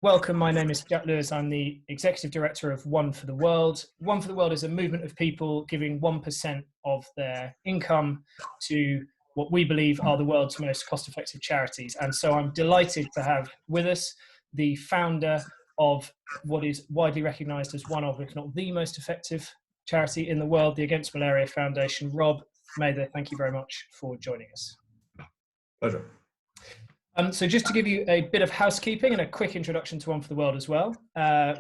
Welcome, my name is Jack Lewis. I'm the Executive Director of One for the World. One for the World is a movement of people giving 1% of their income to what we believe are the world's most cost-effective charities. And so I'm delighted to have with us the founder of what is widely recognized as one of, if not the most effective charity in the world, the Against Malaria Foundation. Rob Mather, thank you very much for joining us. Pleasure. So just to give you a bit of housekeeping and a quick introduction to One for the World as well,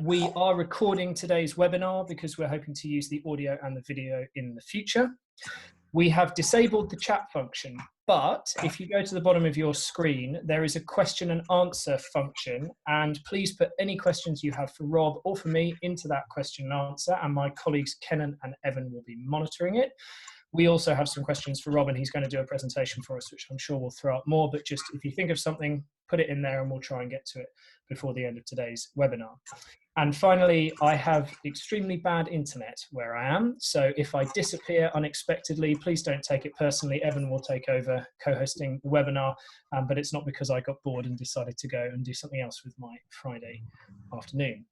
we are recording today's webinar because we're hoping to use the audio and the video in the future. We have disabled the chat function, but if you go to the bottom of your screen, there is a question and answer function, and please put any questions you have for Rob or for me into that question and answer, and my colleagues Kenan and Evan will be monitoring it. We also have some questions for Rob, and he's going to do a presentation for us, which I'm sure will throw up more, but just if you think of something, put it in there and we'll try and get to it before the end of today's webinar. And finally, I have extremely bad internet where I am, so if I disappear unexpectedly, please don't take it personally. Evan will take over co-hosting the webinar, but it's not because I got bored and decided to go and do something else with my Friday afternoon.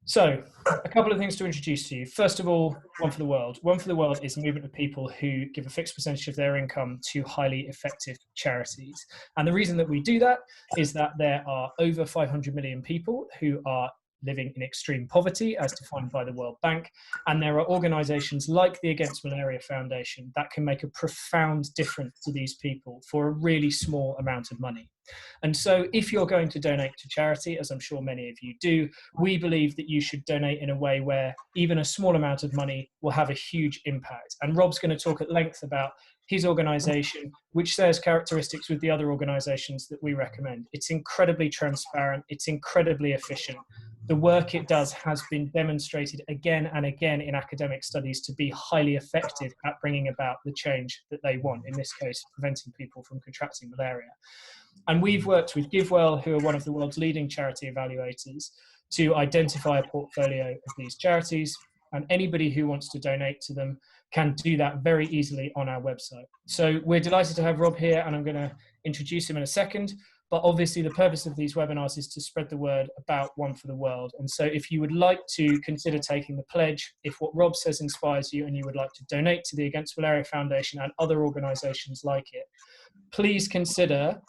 So, a couple of things to introduce to you. First of all, One for the World. One for the World is a movement of people who give a fixed percentage of their income to highly effective charities. And the reason that we do that is that there are over 500 million people who are living in extreme poverty as defined by the World Bank. And there are organizations like the Against Malaria Foundation that can make a profound difference to these people for a really small amount of money. And so if you're going to donate to charity, as I'm sure many of you do, we believe that you should donate in a way where even a small amount of money will have a huge impact. And Rob's going to talk at length about his organization, which shares characteristics with the other organizations that we recommend. It's incredibly transparent, it's incredibly efficient. The work it does has been demonstrated again and again in academic studies to be highly effective at bringing about the change that they want, in this case, preventing people from contracting malaria. And we've worked with GiveWell, who are one of the world's leading charity evaluators, to identify a portfolio of these charities. And anybody who wants to donate to them can do that very easily on our website. So we're delighted to have Rob here, and I'm going to introduce him in a second. But obviously the purpose of these webinars is to spread the word about One for the World. And so if you would like to consider taking the pledge, if what Rob says inspires you and you would like to donate to the Against Malaria Foundation and other organizations like it, please consider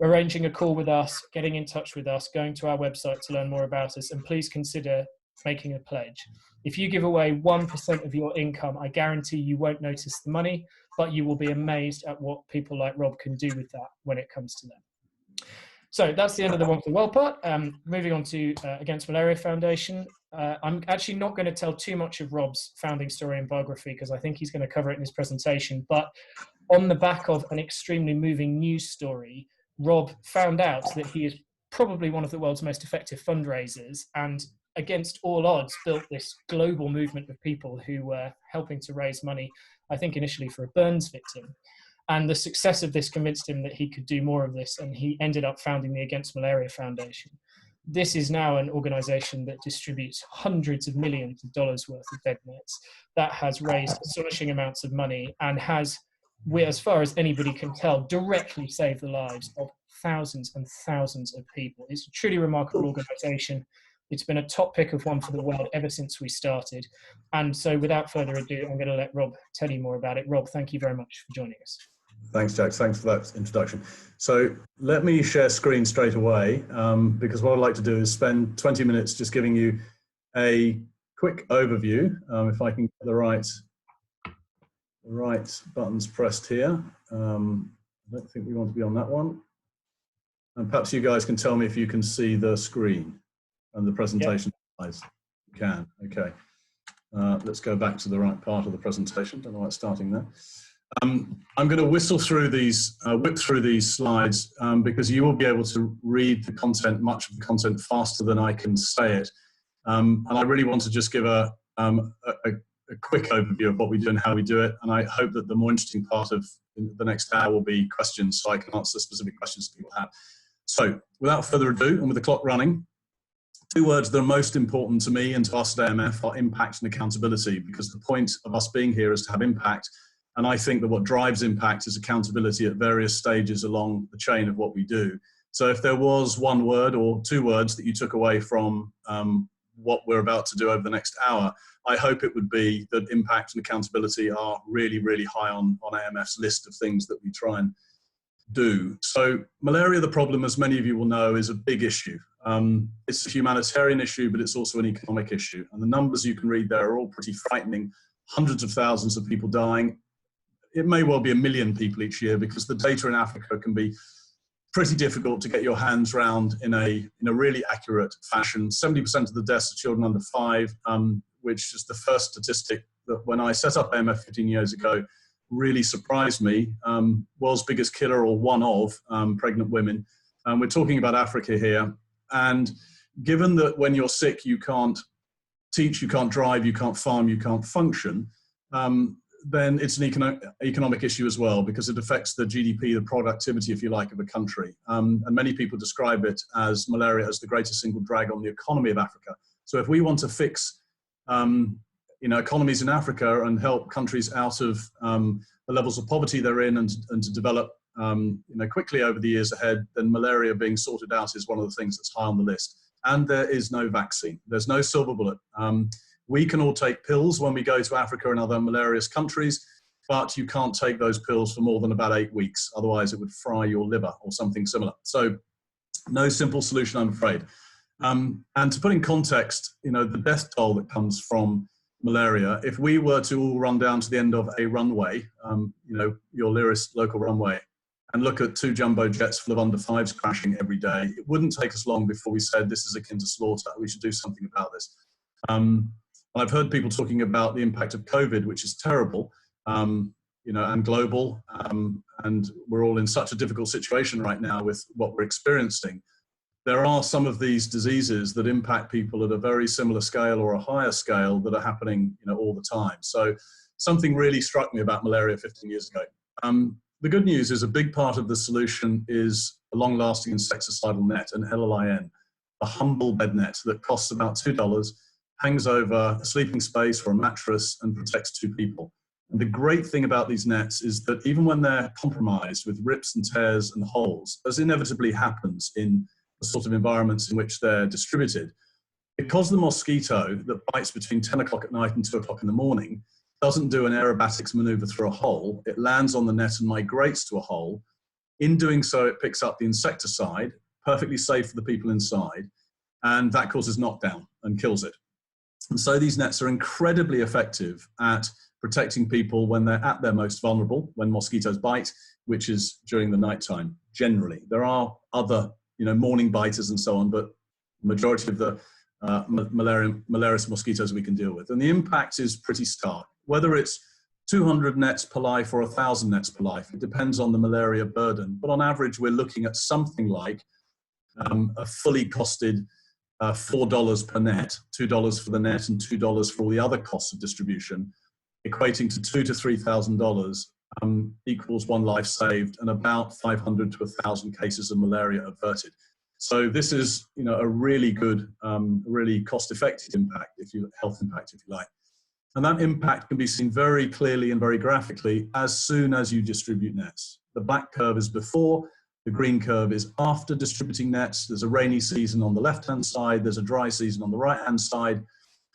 arranging a call with us, getting in touch with us, going to our website to learn more about us, and please consider making a pledge. If you give away 1% of your income, I guarantee you won't notice the money, but you will be amazed at what people like Rob can do with that when it comes to them. So that's the end of the One for the World part. Moving on to Against Malaria Foundation. I'm actually not going to tell too much of Rob's founding story and biography because I think he's going to cover it in his presentation. But on the back of an extremely moving news story, Rob found out that he is probably one of the world's most effective fundraisers, and against all odds built this global movement of people who were helping to raise money, I think initially for a burns victim. And the success of this convinced him that he could do more of this, and he ended up founding the Against Malaria Foundation. This is now an organization that distributes hundreds of millions of dollars worth of bed nets, that has raised astonishing amounts of money and has, as far as anybody can tell, directly saved the lives of thousands and thousands of people. It's a truly remarkable organization. It's been a top pick of One for the World ever since we started. And so without further ado, I'm going to let Rob tell you more about it. Rob, thank you very much for joining us. Thanks, Jack. Thanks for that introduction. So let me share screen straight away because what I'd like to do is spend 20 minutes just giving you a quick overview. If I can get the right buttons pressed here. I don't think we want to be on that one. And perhaps you guys can tell me if you can see the screen and the presentation slides. You can, okay. Let's go back to the right part of the presentation. Don't know why it's starting there. I'm going to whistle through these, whip through these slides because you will be able to read the content, much of the content, faster than I can say it. And I really want to just give a quick overview of what we do and how we do it. And I hope that the more interesting part of the next hour will be questions, so I can answer specific questions people have. So without further ado, and with the clock running, 2 words that are most important to me and to us at AMF are impact and accountability, because the point of us being here is to have impact. And I think that what drives impact is accountability at various stages along the chain of what we do. So if there was one word or two words that you took away from what we're about to do over the next hour, I hope it would be that impact and accountability are really, really high on AMF's list of things that we try and do. So malaria, the problem, as many of you will know, is a big issue. It's a humanitarian issue, but it's also an economic issue. And the numbers you can read there are all pretty frightening. Hundreds of thousands of people dying. It may well be 1 million people each year, because the data in Africa can be pretty difficult to get your hands around in a really accurate fashion. 70% of the deaths are children under 5, which is the first statistic that when I set up AMF 15 years ago really surprised me. World's biggest killer, or one of, pregnant women. We're talking about Africa here. And given that when you're sick, you can't teach, you can't drive, you can't farm, you can't function, then it's an economic issue as well, because it affects the GDP, the productivity, if you like, of a country. And many people describe it as malaria as the greatest single drag on the economy of Africa. So if we want to fix economies in Africa and help countries out of the levels of poverty they're in, and to develop quickly over the years ahead, then malaria being sorted out is one of the things that's high on the list. And there is no vaccine. There's no silver bullet. We can all take pills when we go to Africa and other malarious countries, but you can't take those pills for more than about 8 weeks. Otherwise, it would fry your liver or something similar. So no simple solution, I'm afraid. And to put in context, the death toll that comes from malaria, if we were to all run down to the end of a runway, your nearest local runway, and look at 2 jumbo jets full of under 5s crashing every day, it wouldn't take us long before we said this is akin to slaughter. We should do something about this. I've heard people talking about the impact of COVID, which is terrible, and global, and we're all in such a difficult situation right now with what we're experiencing. There are some of these diseases that impact people at a very similar scale or a higher scale that are happening, all the time. So something really struck me about malaria 15 years ago. The good news is a big part of the solution is a long-lasting insecticidal net, an LLIN, a humble bed net that costs about $2, hangs over a sleeping space or a mattress, and protects 2 people. And the great thing about these nets is that even when they're compromised with rips and tears and holes, as inevitably happens in the sort of environments in which they're distributed, because the mosquito that bites between 10 o'clock at night and 2 o'clock in the morning doesn't do an aerobatics maneuver through a hole, it lands on the net and migrates to a hole. In doing so, it picks up the insecticide, perfectly safe for the people inside, and that causes knockdown and kills it. And so these nets are incredibly effective at protecting people when they're at their most vulnerable, when mosquitoes bite, which is during the nighttime, generally. There are other, morning biters and so on, but the majority of the malarious mosquitoes we can deal with. And the impact is pretty stark. Whether it's 200 nets per life or 1,000 nets per life, it depends on the malaria burden. But on average, we're looking at something like a fully costed $4 per net, $2 for the net and $2 for all the other costs of distribution, equating to $2,000 to $3,000, equals 1 life saved and about 500 to 1,000 cases of malaria averted. So this is, a really good, really cost-effective impact, health impact, if you like. And that impact can be seen very clearly and very graphically as soon as you distribute nets. The black curve is before. The green curve is after distributing nets. There's a rainy season on the left-hand side. There's a dry season on the right-hand side.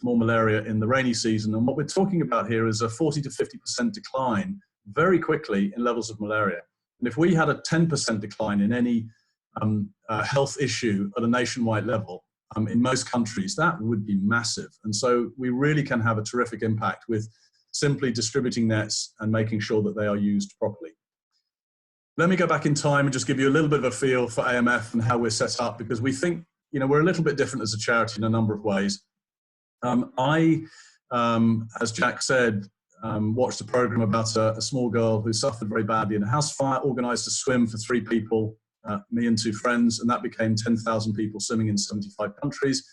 More malaria in the rainy season. And what we're talking about here is a 40 to 50% decline very quickly in levels of malaria. And if we had a 10% decline in any health issue at a nationwide level, in most countries, that would be massive. And so we really can have a terrific impact with simply distributing nets and making sure that they are used properly. Let me go back in time and just give you a little bit of a feel for AMF and how we're set up, because we think, we're a little bit different as a charity in a number of ways. As Jack said, watched a program about a small girl who suffered very badly in a house fire, organized a swim for 3 people, me and 2 friends, and that became 10,000 people swimming in 75 countries.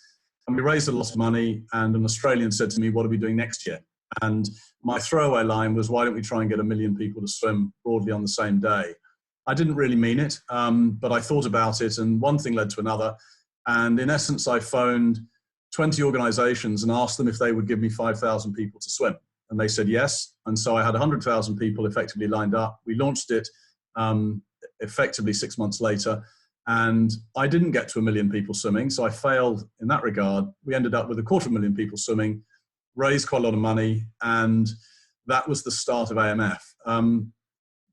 And we raised a lot of money, and an Australian said to me, what are we doing next year? And my throwaway line was, why don't we try and get 1 million people to swim broadly on the same day? I didn't really mean it, but I thought about it, and one thing led to another. And in essence, I phoned 20 organizations and asked them if they would give me 5,000 people to swim. And they said yes. And so I had 100,000 people effectively lined up. We launched it effectively 6 months later. And I didn't get to 1 million people swimming, so I failed in that regard. We ended up with 250,000 people swimming, raised quite a lot of money, and that was the start of AMF.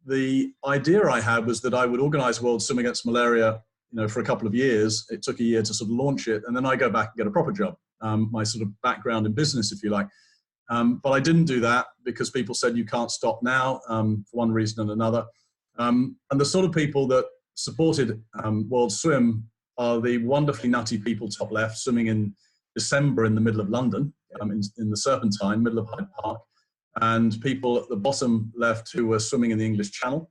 The idea I had was that I would organize World Swim Against Malaria, for a couple of years. It took a year to sort of launch it, and then I go back and get a proper job, my sort of background in business, if you like. But I didn't do that because people said you can't stop now, for one reason and another. And the sort of people that supported World Swim are the wonderfully nutty people top left, swimming in December in the middle of London, in the Serpentine, middle of Hyde Park, and people at the bottom left who were swimming in the English Channel,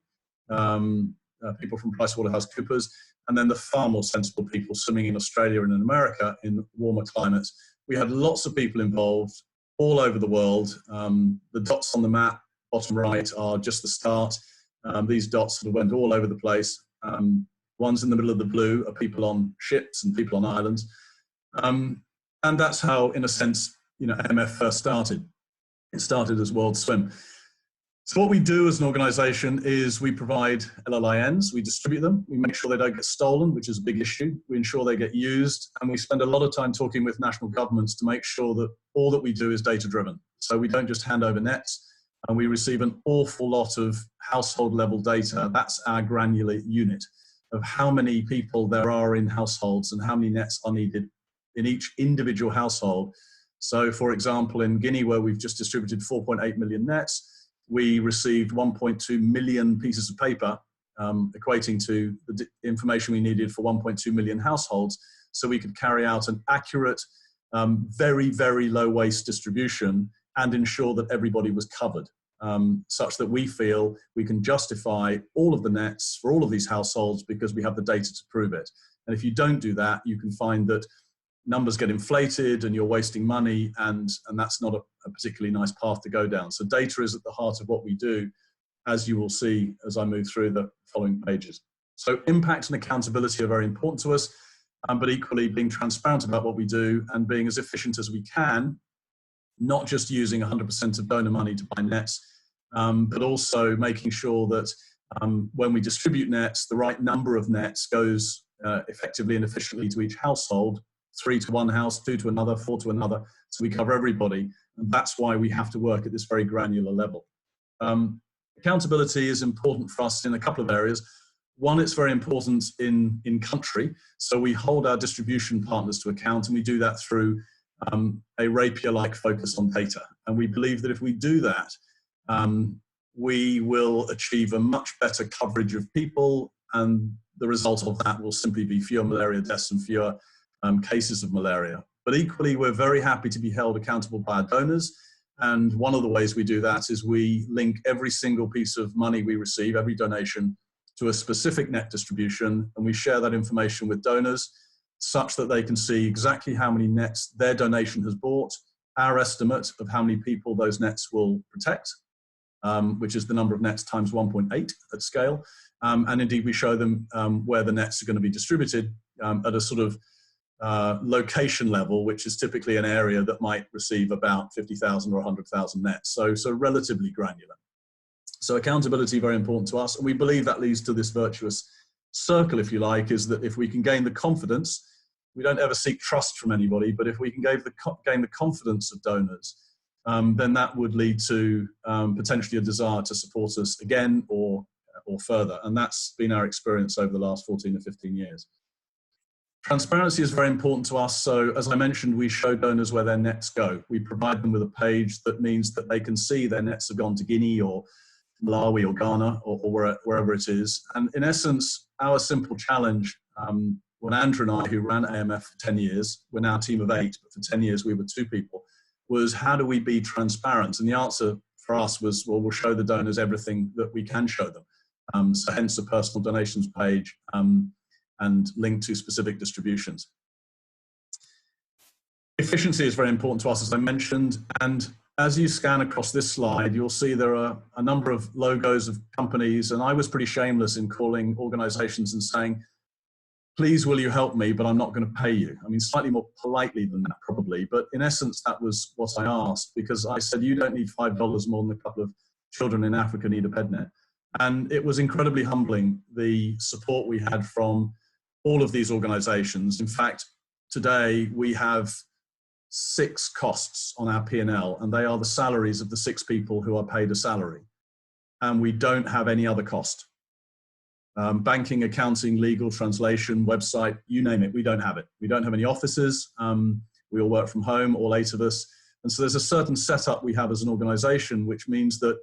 people from PricewaterhouseCoopers, and then the far more sensible people swimming in Australia and in America in warmer climates. We had lots of people involved all over the world. The dots on the map, bottom right, are just the start. These dots sort of went all over the place. Ones in the middle of the blue are people on ships and people on islands. And that's how, in a sense, AMF first started. It started as World Swim. So what we do as an organization is we provide LLINs, we distribute them, we make sure they don't get stolen, which is a big issue, we ensure they get used, and we spend a lot of time talking with national governments to make sure that all that we do is data driven. So we don't just hand over nets, and we receive an awful lot of household level data. That's our granular unit of how many people there are in households and how many nets are needed in each individual household. So for example, in Guinea, where we've just distributed 4.8 million nets, we received 1.2 million pieces of paper, equating to the information we needed for 1.2 million households, so we could carry out an accurate, very, very low waste distribution and ensure that everybody was covered, such that we feel we can justify all of the nets for all of these households because we have the data to prove it. And if you don't do that, you can find that numbers get inflated and you're wasting money, and that's not a particularly nice path to go down. So data is at the heart of what we do, as you will see as I move through the following pages. So impact and accountability are very important to us, but equally being transparent about what we do and being as efficient as we can, not just using 100% of donor money to buy nets, but also making sure that when we distribute nets, the right number of nets goes effectively and efficiently to each household, 3 to one house, 2 to another, 4 to another, so we cover everybody. And that's why we have to work at this very granular level. Accountability is important for us in a couple of areas. One, it's very important in country. So we hold our distribution partners to account, and we do that through a rapier-like focus on data. And we believe that if we do that, we will achieve a much better coverage of people, and the result of that will simply be fewer malaria deaths and fewer cases of malaria. But equally, we're very happy to be held accountable by our donors. And one of the ways we do that is we link every single piece of money we receive, every donation, to a specific net distribution. And we share that information with donors such that they can see exactly how many nets their donation has bought, our estimate of how many people those nets will protect, which is the number of nets times 1.8 at scale. And indeed, we show them where the nets are going to be distributed at a sort of location level, which is typically an area that might receive about 50,000 or 100,000 nets. So relatively granular. So accountability, very important to us. And we believe that leads to this virtuous circle, if you like, is that if we can gain the confidence, we don't ever seek trust from anybody, but if we can gain the confidence of donors, then that would lead to potentially a desire to support us again or further. And that's been our experience over the last 14 or 15 years. Transparency is very important to us. So as I mentioned, we show donors where their nets go. We provide them with a page that means that they can see their nets have gone to Guinea or Malawi or Ghana or wherever it is. And in essence, our simple challenge, when Andrew and I, who ran AMF for 10 years, we're now a team of 8, but for 10 years we were 2 people, was how do we be transparent? And the answer for us was, well, we'll show the donors everything that we can show them. So hence a personal donations page, and link to specific distributions. Efficiency is very important to us, as I mentioned, and as you scan across this slide, you'll see there are a number of logos of companies, and I was pretty shameless in calling organizations and saying, please will you help me, but I'm not going to pay you. I mean, slightly more politely than that probably, but in essence that was what I asked, because I said you don't need $5 more than a couple of children in Africa need a bed net. And it was incredibly humbling, the support we had from all of these organizations. In fact, today we have 6 costs on our P&L, and they are the salaries of the 6 people who are paid a salary. And we don't have any other cost. Banking, accounting, legal, translation, website, you name it, we don't have it. We don't have any offices. We all work from home, all 8 of us. And so there's a certain setup we have as an organization, which means that,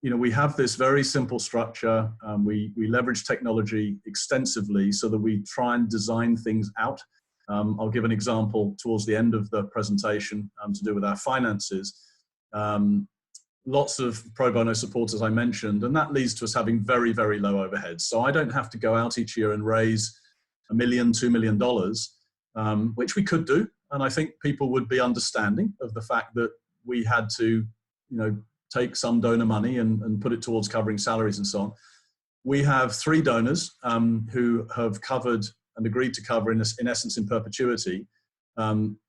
you know, we have this very simple structure. We leverage technology extensively so that we try and design things out. I'll give an example towards the end of the presentation to do with our finances. Lots of pro bono support, as I mentioned, and that leads to us having very, very low overheads. So I don't have to go out each year and raise $1 million, $2 million, which we could do. And I think people would be understanding of the fact that we had to, you know, take some donor money and put it towards covering salaries and so on. We have 3 donors who have covered and agreed to cover, in essence, in perpetuity,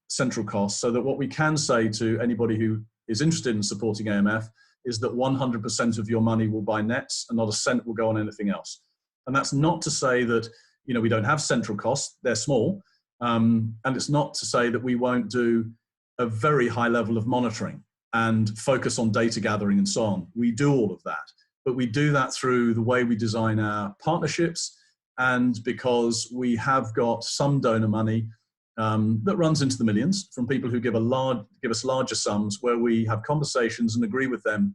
central costs, so that what we can say to anybody who is interested in supporting AMF is that 100% of your money will buy nets and not a cent will go on anything else. And that's not to say that, you know, we don't have central costs, they're small. And it's not to say that we won't do a very high level of monitoring and focus on data gathering and so on. We do all of that, but we do that through the way we design our partnerships, and because we have got some donor money that runs into the millions from people who give us larger sums, where we have conversations and agree with them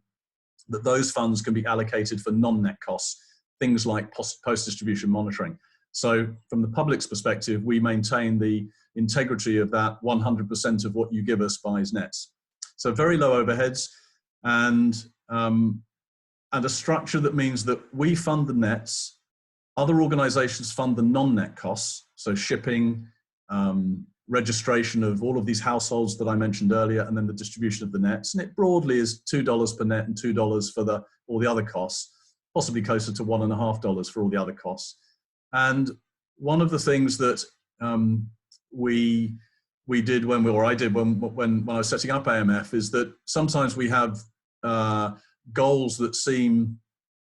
that those funds can be allocated for non-net costs, things like post-distribution monitoring. So from the public's perspective, we maintain the integrity of that 100% of what you give us buys nets. So very low overheads, and a structure that means that we fund the nets, other organizations fund the non-net costs, so shipping, registration of all of these households that I mentioned earlier, and then the distribution of the nets. And it broadly is $2 per net and $2 for all the other costs, possibly closer to $1.50 for all the other costs. And one of the things that we did when I was setting up AMF is that sometimes we have goals that seem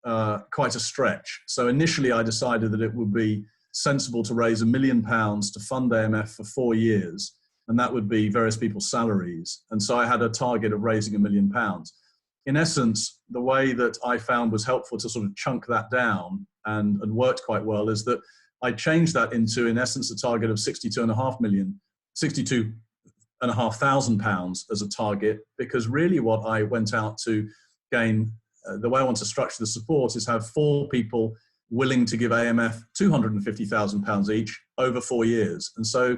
quite a stretch. So initially I decided that it would be sensible to raise £1 million to fund AMF for 4 years, and that would be various people's salaries. And so I had a target of raising £1 million. In essence, the way that I found was helpful to sort of chunk that down and worked quite well is that I changed that into, in essence, a target of £62,500 as a target, because really what I went out to gain, the way I want to structure the support is have 4 people willing to give AMF £250,000 each over 4 years. And so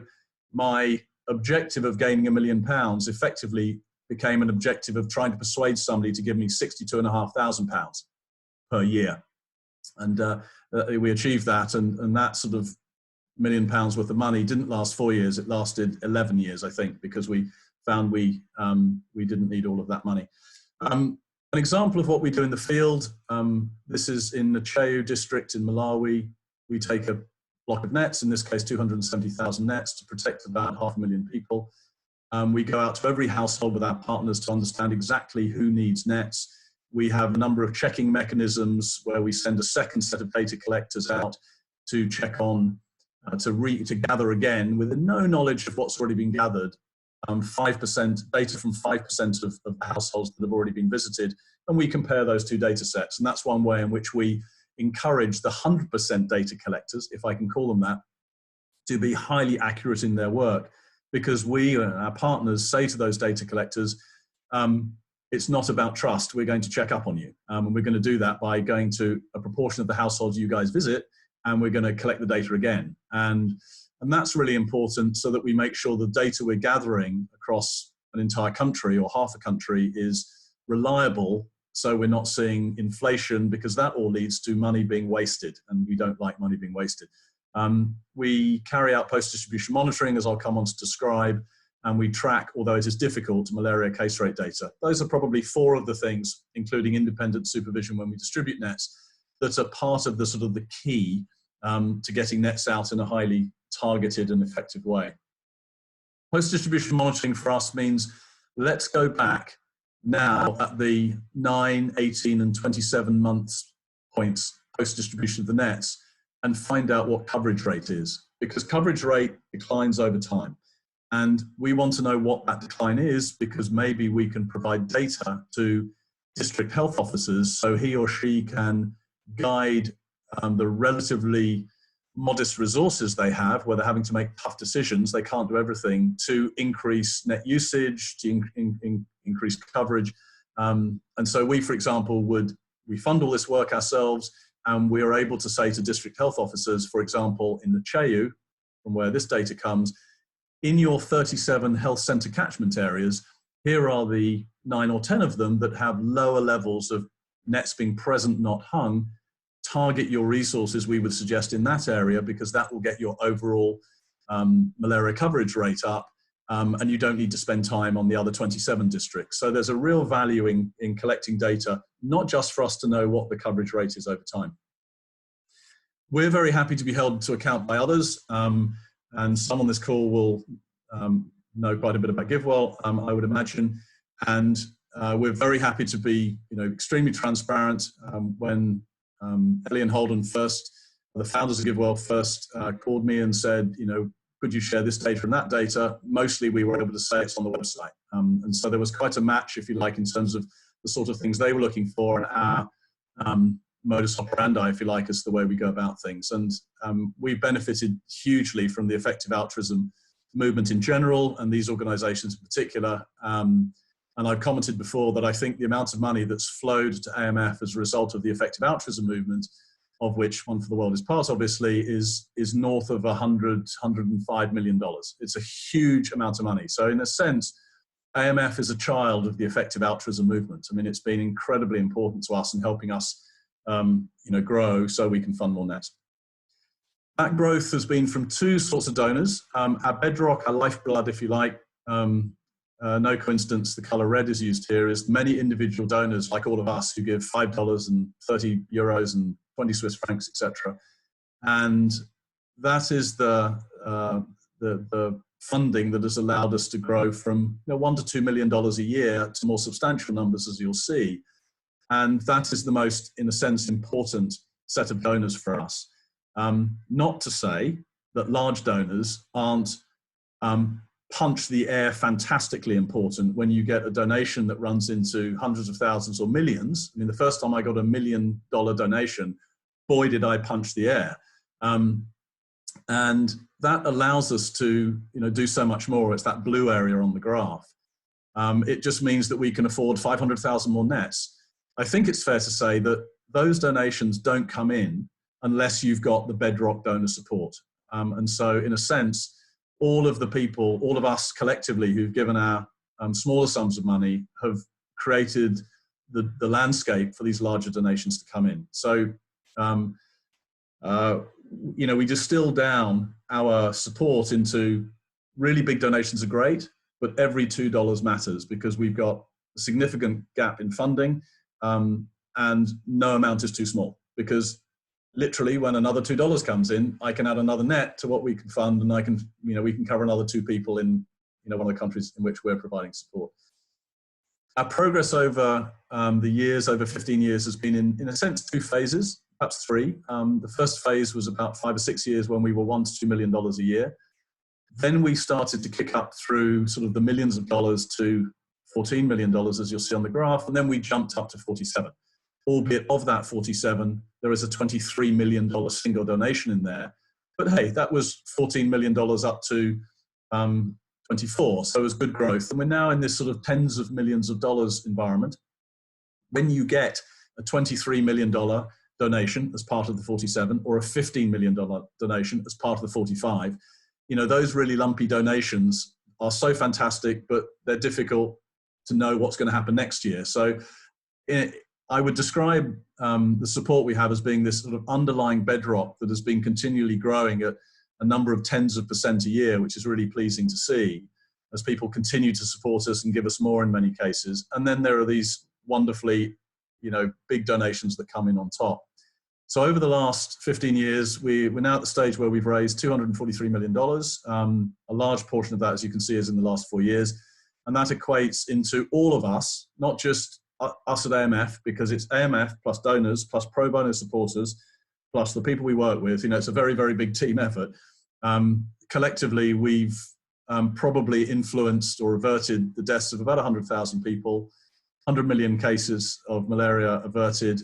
my objective of gaining £1 million effectively became an objective of trying to persuade somebody to give me £62,500 per year. And we achieved that, and that sort of £1 million worth of money didn't last 4 years, it lasted 11 years, I think, because we found we didn't need all of that money. An example of what we do in the field, this is in Ntcheu district in Malawi. We take a block of nets, in this case 270,000 nets, to protect about 500,000 people. We go out to every household with our partners to understand exactly who needs nets. We have a number of checking mechanisms where we send a second set of data collectors out to check on, to gather again with no knowledge of what's already been gathered. 5% data from 5% of the households that have already been visited, and we compare those 2 data sets. And that's one way in which we encourage the 100% data collectors, if I can call them that, to be highly accurate in their work, because we and our partners say to those data collectors, it's not about trust, we're going to check up on you. And we're going to do that by going to a proportion of the households you guys visit, and we're going to collect the data again. And that's really important, so that we make sure the data we're gathering across an entire country or half a country is reliable, so we're not seeing inflation, because that all leads to money being wasted, and we don't like money being wasted. We carry out post-distribution monitoring, as I'll come on to describe, and we track, although it is difficult, malaria case rate data. Those are probably 4 of the things, including independent supervision when we distribute nets, that are part of the sort of the key to getting nets out in a highly targeted and effective way. Post-distribution monitoring for us means, let's go back now at the 9, 18 and 27 months points post-distribution of the nets, and find out what coverage rate is, because coverage rate declines over time. And we want to know what that decline is, because maybe we can provide data to district health officers so he or she can guide the relatively modest resources they have, where they're having to make tough decisions, they can't do everything, to increase net usage, to increase coverage. And so we, for example, we fund all this work ourselves, and we are able to say to district health officers, for example, in Ntcheu, from where this data comes, in your 37 health centre catchment areas, here are the 9 or 10 of them that have lower levels of nets being present, not hung. Target your resources, we would suggest, in that area, because that will get your overall malaria coverage rate up, and you don't need to spend time on the other 27 districts. So there's a real value in collecting data, not just for us to know what the coverage rate is over time. We're very happy to be held to account by others, and some on this call will know quite a bit about GiveWell, I would imagine, and we're very happy to be, extremely transparent. When Ellie and Holden first, the founders of GiveWell first called me and said, could you share this data and that data? Mostly we were able to say it's on the website. And so there was quite a match, if you like, in terms of the sort of things they were looking for, and our modus operandi, if you like, as the way we go about things. And we've benefited hugely from the effective altruism movement in general, and these organizations in particular. And I've commented before that I think the amount of money that's flowed to AMF as a result of the effective altruism movement, of which One for the World is part, obviously, is north of $105 million. It's a huge amount of money. So in a sense, AMF is a child of the effective altruism movement. I mean, it's been incredibly important to us in helping us grow so we can fund more nets. That growth has been from two sorts of donors. Our bedrock, our lifeblood, if you like, no coincidence the color red is used here, is many individual donors like all of us who give $5 and 30 euros and 20 Swiss francs, etc. And that is the funding that has allowed us to grow from $1 to $2 million a year to more substantial numbers, as you'll see. And that is the most, in a sense, important set of donors for us. Not to say that large donors aren't punch the air fantastically important when you get a donation that runs into hundreds of thousands or millions. I mean, the first time I got $1 million donation, boy, did I punch the air. And that allows us to do so much more. It's that blue area on the graph. It just means that we can afford 500,000 more nets. I think it's fair to say that those donations don't come in unless you've got the bedrock donor support. And so in a sense, all of the people, all of us collectively who've given our smaller sums of money have created the landscape for these larger donations to come in. So, we distill down our support into really big donations are great, but every $2 matters, because we've got a significant gap in funding, and no amount is too small, because literally when another $2 comes in, I can add another net to what we can fund, and I can, we can cover another 2 people in, one of the countries in which we're providing support. Our progress over the years, over 15 years, has been in a sense 2 phases, perhaps 3. The first phase was about 5 or 6 years when we were $1 to $2 million a year. Then we started to kick up through sort of the millions of dollars to $14 million, as you'll see on the graph, and then we jumped up to 47. Albeit of that 47, there is a $23 million single donation in there. But hey, that was $14 million up to 24, so it was good growth. And we're now in this sort of tens of millions of dollars environment. When you get a $23 million donation as part of the 47, or a $15 million donation as part of the 45, those really lumpy donations are so fantastic, but they're difficult to know what's going to happen next year. So I would describe the support we have as being this sort of underlying bedrock that has been continually growing at a number of tens of % a year, which is really pleasing to see as people continue to support us and give us more in many cases. And then there are these wonderfully, big donations that come in on top. So over the last 15 years, we're now at the stage where we've raised $243 million. A large portion of that, as you can see, is in the last 4 years. And that equates into all of us, not just us at AMF, because it's AMF plus donors plus pro bono supporters plus the people we work with, you know, it's a very, very big team effort. Collectively, we've probably influenced or averted the deaths of about 100,000 people, 100 million cases of malaria averted,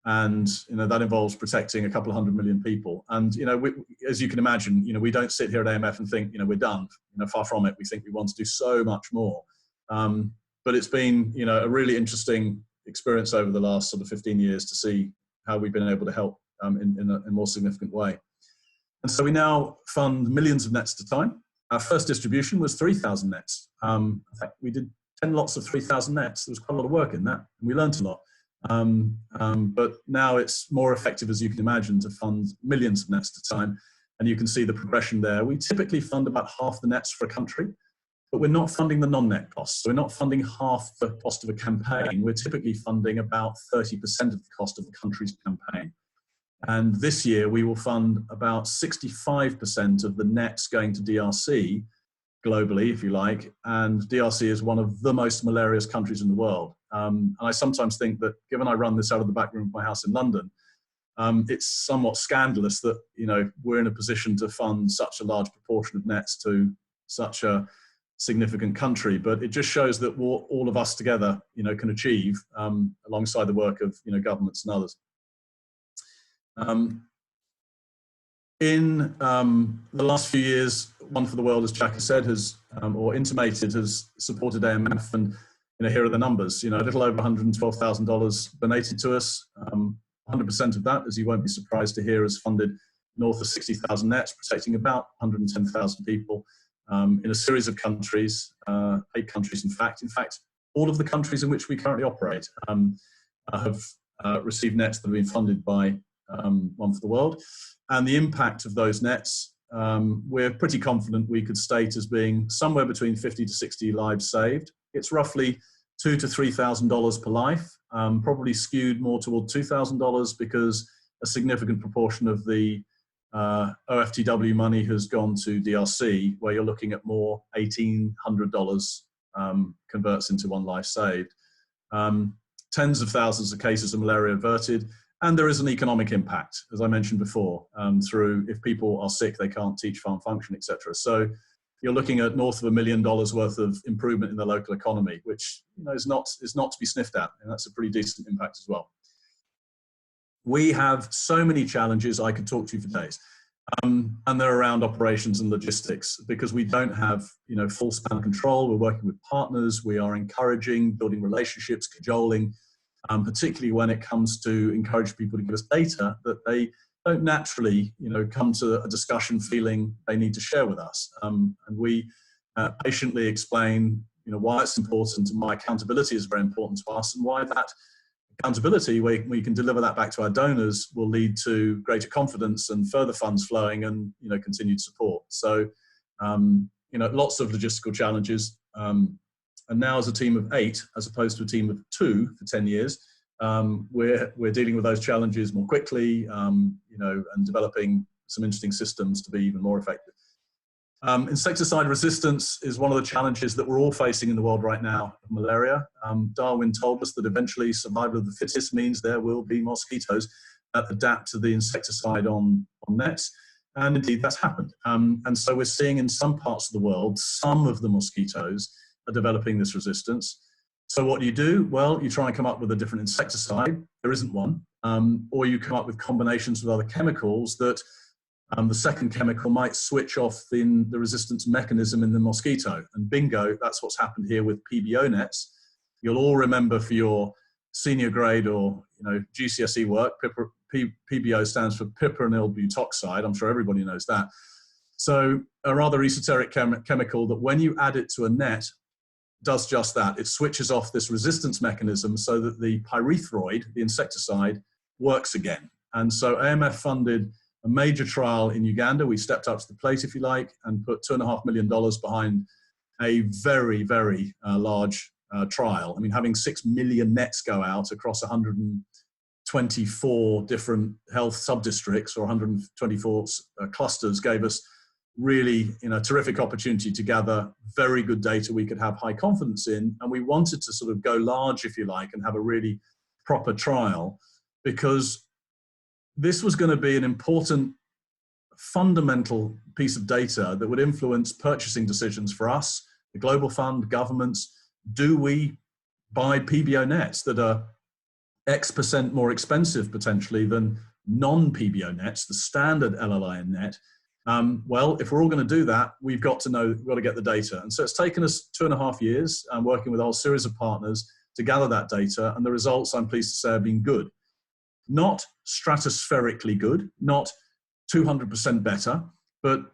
and you know that involves protecting a couple of 100 million people. And you know, as you can imagine, you know, we don't sit here at AMF and think, you know, we're done. You know, far from it. We think we want to do so much more. But it's been, you know, a really interesting experience over the last sort of 15 years to see how we've been able to help in a more significant way. And so we now fund millions of nets at a time. Our first distribution was 3,000 nets. In fact, we did 10 lots of 3,000 nets. There was quite a lot of work in that, and we learned a lot. But now it's more effective, as you can imagine, to fund millions of nets at a time. And you can see the progression there. We typically fund about half the nets for a country, but we're not funding the non-net costs. So we're not funding half the cost of a campaign. We're typically funding about 30% of the cost of the country's campaign. And this year we will fund about 65% of the nets going to DRC globally, if you like. And DRC is one of the most malarious countries in the world. And I sometimes think that, given I run this out of the back room of my house in London, it's somewhat scandalous that, you know, we're in a position to fund such a large proportion of nets to such a significant country. But it just shows that what all of us together, you know, can achieve alongside the work of, you know, governments and others. In the last few years, One for the World, as Jack has said, has or intimated, has supported AMF, and you know, here are the numbers. You know, a little over $112,000 donated to us. 100% of that, as you won't be surprised to hear, has funded north of 60,000 nets, protecting about 110,000 people in a series of countries, 8 countries, in fact. In fact, all of the countries in which we currently operate have received nets that have been funded by One for the World. And the impact of those nets, we're pretty confident we could state as being somewhere between 50 to 60 lives saved. It's roughly $2,000 to $3,000 per life, probably skewed more toward $2,000 because a significant proportion of the OFTW money has gone to DRC, where you're looking at more $1,800 converts into one life saved. Tens of thousands of cases of malaria averted. And there is an economic impact, as I mentioned before, through if people are sick, they can't teach, farm, function, etc. So you're looking at north of $1 million worth of improvement in the local economy, which, you know, is not to be sniffed at, and that's a pretty decent impact as well. We have so many challenges I could talk to you for days, and they're around operations and logistics, because we don't have, you know, full span control. We're working with partners. We are encouraging, building relationships, cajoling. Particularly when it comes to encourage people to give us data that they don't naturally, you know, come to a discussion feeling they need to share with us. And we patiently explain, you know, why it's important and why accountability is very important to us, and why that accountability, we can deliver that back to our donors, will lead to greater confidence and further funds flowing and, you know, continued support. So, you know, lots of logistical challenges. And now, as a team of 8, as opposed to a team of 2 for 10 years, we're dealing with those challenges more quickly, you know, and developing some interesting systems to be even more effective. Insecticide resistance is one of the challenges that we're all facing in the world right now, malaria. Darwin told us that eventually survival of the fittest means there will be mosquitoes that adapt to the insecticide on nets. And indeed, that's happened. And so we're seeing in some parts of the world, some of the mosquitoes are developing this resistance. So what do? Well, you try and come up with a different insecticide. There isn't one. Or you come up with combinations with other chemicals that the second chemical might switch off the resistance mechanism in the mosquito. And bingo, that's what's happened here with PBO nets. You'll all remember for your senior grade or, you know, GCSE work, PBO stands for piperonyl butoxide. I'm sure everybody knows that. So a rather esoteric chemical that when you add it to a net, does just that. It switches off this resistance mechanism so that the pyrethroid, the insecticide, works again. And so AMF funded a major trial in Uganda. We stepped up to the plate, if you like, and put $2.5 million behind a very, very large trial. I mean, having 6 million nets go out across 124 different health sub-districts or 124 clusters gave us really, you know, terrific opportunity to gather very good data we could have high confidence in. And we wanted to sort of go large, if you like, and have a really proper trial, because this was going to be an important, fundamental piece of data that would influence purchasing decisions for us, the Global Fund, governments. Do we buy PBO nets that are X% more expensive potentially than non-PBO nets, the standard LLIN net? Well, if we're all going to do that, we've got to know, we've got to get the data. And so it's taken us 2.5 years working with a whole series of partners to gather that data. And the results, I'm pleased to say, have been good. Not stratospherically good, not 200% better, but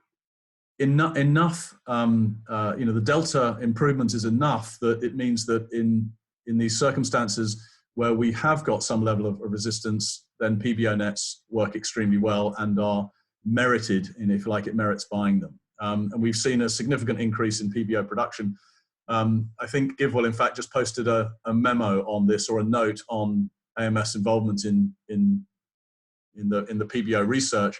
enough, the delta improvement is enough that it means that in these circumstances where we have got some level of resistance, then PBO nets work extremely well and are merited, and if you like, it merits buying them. And we've seen a significant increase in PBO production. I think GiveWell, in fact, just posted a memo on this, or a note on AMS involvement in the PBO research.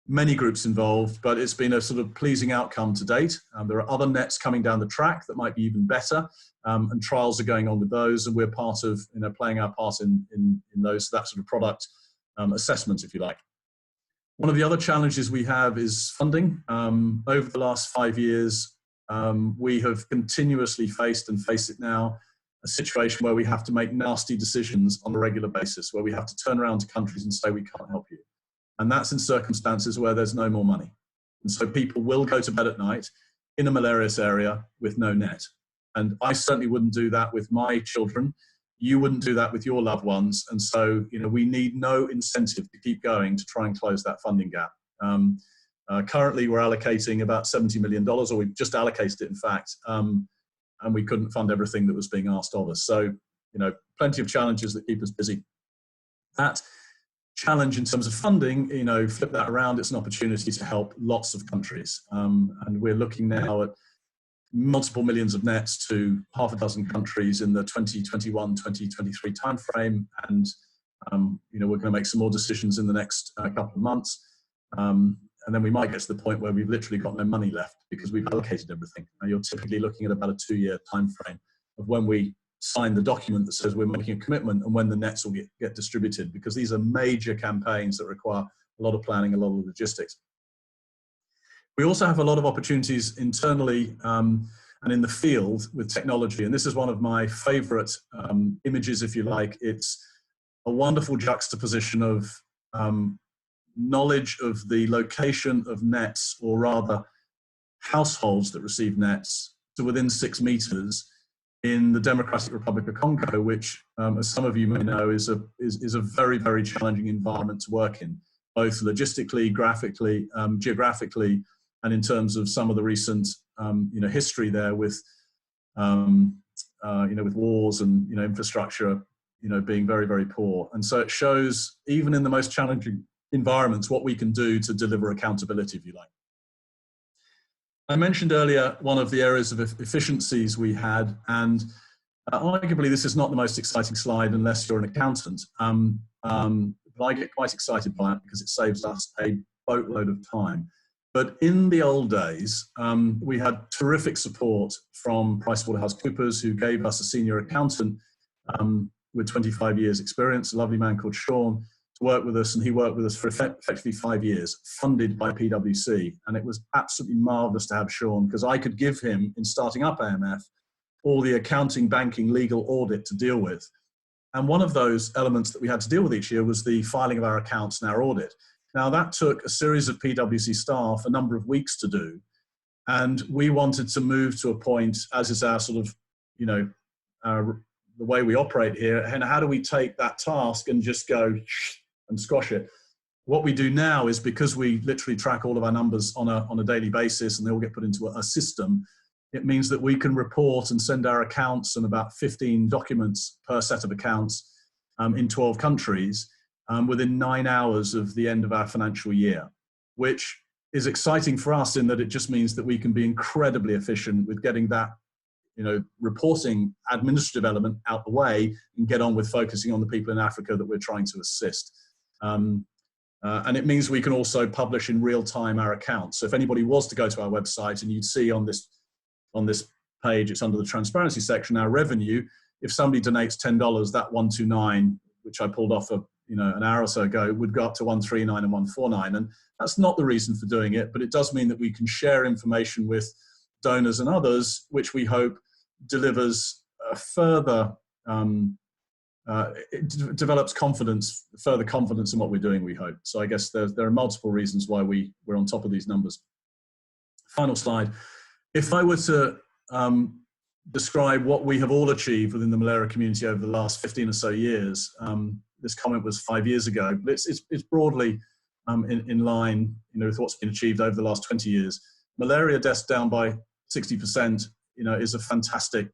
Many groups involved, but it's been a sort of pleasing outcome to date. There are other nets coming down the track that might be even better, and trials are going on with those, and we're part of, playing our part in those, that sort of product assessment, if you like. One of the other challenges we have is funding. Over the last 5 years, we have continuously faced, and face it now, a situation where we have to make nasty decisions on a regular basis, where we have to turn around to countries and say, we can't help you. And that's in circumstances where there's no more money. And so people will go to bed at night in a malarious area with no net. And I certainly wouldn't do that with my children. You wouldn't do that with your loved ones. And so, we need no incentive to keep going to try and close that funding gap. Currently, we're allocating about $70 million, or we've just allocated it, in fact, and we couldn't fund everything that was being asked of us. So, plenty of challenges that keep us busy. That challenge in terms of funding, flip that around, it's an opportunity to help lots of countries. And we're looking now at multiple millions of nets to half a dozen countries in the 2021-2023 timeframe. And, we're going to make some more decisions in the next couple of months. And then we might get to the point where we've literally got no money left because we've allocated everything. Now, you're typically looking at about a 2-year timeframe of when we sign the document that says we're making a commitment and when the nets will get distributed, because these are major campaigns that require a lot of planning, a lot of logistics. We also have a lot of opportunities internally and in the field with technology. And this is one of my favorite images, if you like. It's a wonderful juxtaposition of knowledge of the location of nets, or rather households that receive nets, to within 6 meters in the Democratic Republic of Congo, which, as some of you may know, is a very, very challenging environment to work in, both logistically, graphically, geographically, and in terms of some of the recent, history there with, with wars and infrastructure, being very, very poor. And so it shows, even in the most challenging environments, what we can do to deliver accountability, if you like. I mentioned earlier one of the areas of efficiencies we had, and arguably this is not the most exciting slide unless you're an accountant, but I get quite excited by it because it saves us a boatload of time. But in the old days, we had terrific support from PricewaterhouseCoopers, who gave us a senior accountant with 25 years experience, a lovely man called Sean, to work with us, and he worked with us for effectively 5 years, funded by PwC. And it was absolutely marvelous to have Sean, because I could give him, in starting up AMF, all the accounting, banking, legal, audit to deal with. And one of those elements that we had to deal with each year was the filing of our accounts and our audit. Now, that took a series of PwC staff a number of weeks to do. And we wanted to move to a point, as is our sort of, the way we operate here, and how do we take that task and just go and squash it? What we do now is, because we literally track all of our numbers on a daily basis and they all get put into a system, it means that we can report and send our accounts and about 15 documents per set of accounts in 12 countries within 9 hours of the end of our financial year, which is exciting for us in that it just means that we can be incredibly efficient with getting that reporting administrative element out the way and get on with focusing on the people in Africa that we're trying to assist. And it means we can also publish in real time our accounts. So if anybody was to go to our website, and you'd see on this page, it's under the transparency section, our revenue, if somebody donates $10, that 129, which I pulled off an hour or so ago, would go up to 139 and 149. And that's not the reason for doing it, but it does mean that we can share information with donors and others, which we hope delivers further, it develops further confidence in what we're doing, we hope. So I guess there are multiple reasons why we're on top of these numbers. Final slide. If I were to describe what we have all achieved within the malaria community over the last 15 or so years, this comment was 5 years ago, but it's broadly in line, with what's been achieved over the last 20 years. Malaria deaths down by 60%, is a fantastic